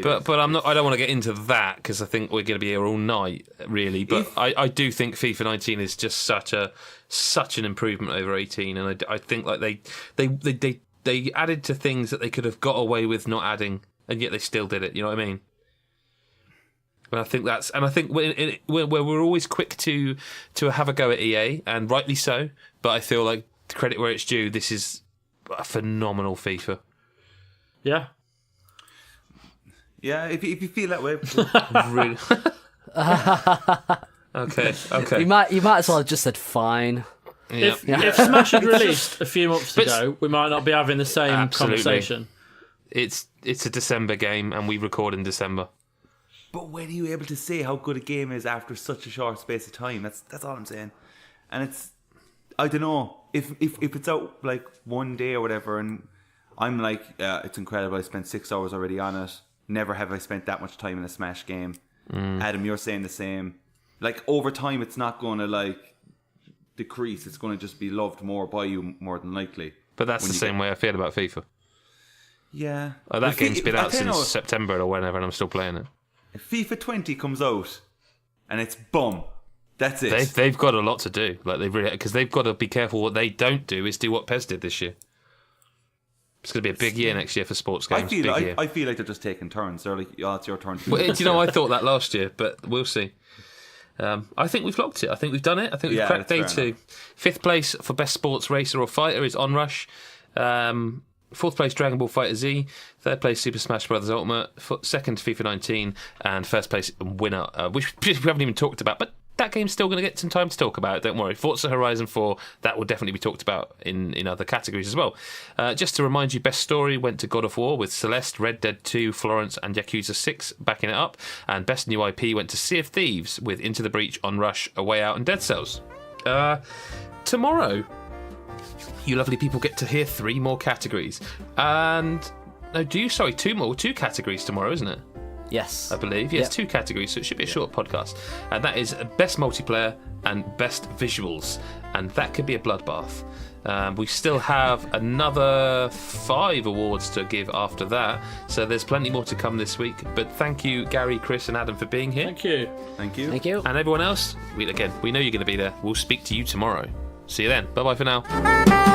but I'm not. I don't want to get into that because I think we're going to be here all night, really. But I do think FIFA 19 is just such an improvement over 18, and I think like they added to things that they could have got away with not adding, and yet they still did it. You know what I mean? And I think we're always quick to have a go at EA, and rightly so. But I feel like credit where it's due. This is a phenomenal FIFA. Yeah. Yeah, if you feel that way. Really. Okay. You might as well have just said fine. Yeah. If Smash had released a few months But- ago, we might not be having the same Absolutely. conversation. It's a December game, and we record in December. But when are you able to say how good a game is after such a short space of time? That's all I'm saying. And it's, I don't know, if it's out like one day or whatever, and I'm like, it's incredible. I spent 6 hours already on it. Never have I spent that much time in a Smash game. Adam, you're saying the same. Like over time, it's not going to like decrease. It's going to just be loved more by you, more than likely. But that's the same way I feel about FIFA. Yeah. That game's been out since September or whenever, and I'm still playing it. If FIFA 20 comes out and it's bum, that's it. They've got a lot to do. Like because they've got to be careful. What they don't do is do what PES did this year. It's going to be a big year next year for sports games. I feel like they're just taking turns. They're like, it's your turn. Well, do you know, I thought that last year, but we'll see. I think we've locked it. I think we've done it. I think we've cracked day 2. 5th place for best sports racer or fighter is Onrush. 4th place Dragon Ball Fighter Z. 3rd place Super Smash Bros. Ultimate. 2nd FIFA 19. And 1st place winner, which we haven't even talked about, but that game's still going to get some time to talk about. Don't worry. Forza Horizon 4, that will definitely be talked about in other categories as well. Just to remind you, best story went to God of War with Celeste, Red Dead 2, Florence and Yakuza 6 backing it up. And best new IP went to Sea of Thieves with Into the Breach, Onrush, A Way Out and Dead Cells. Tomorrow, you lovely people get to hear 3 more categories. And... No, 2 categories tomorrow, isn't it? Yes. I believe. Yes, 2 categories, so it should be a short podcast. And that is Best Multiplayer and Best Visuals. And that could be a bloodbath. We still have another 5 awards to give after that, so there's plenty more to come this week. But thank you, Gary, Chris and Adam, for being here. Thank you. Thank you. Thank you. And everyone else, we know you're going to be there. We'll speak to you tomorrow. See you then. Bye-bye for now.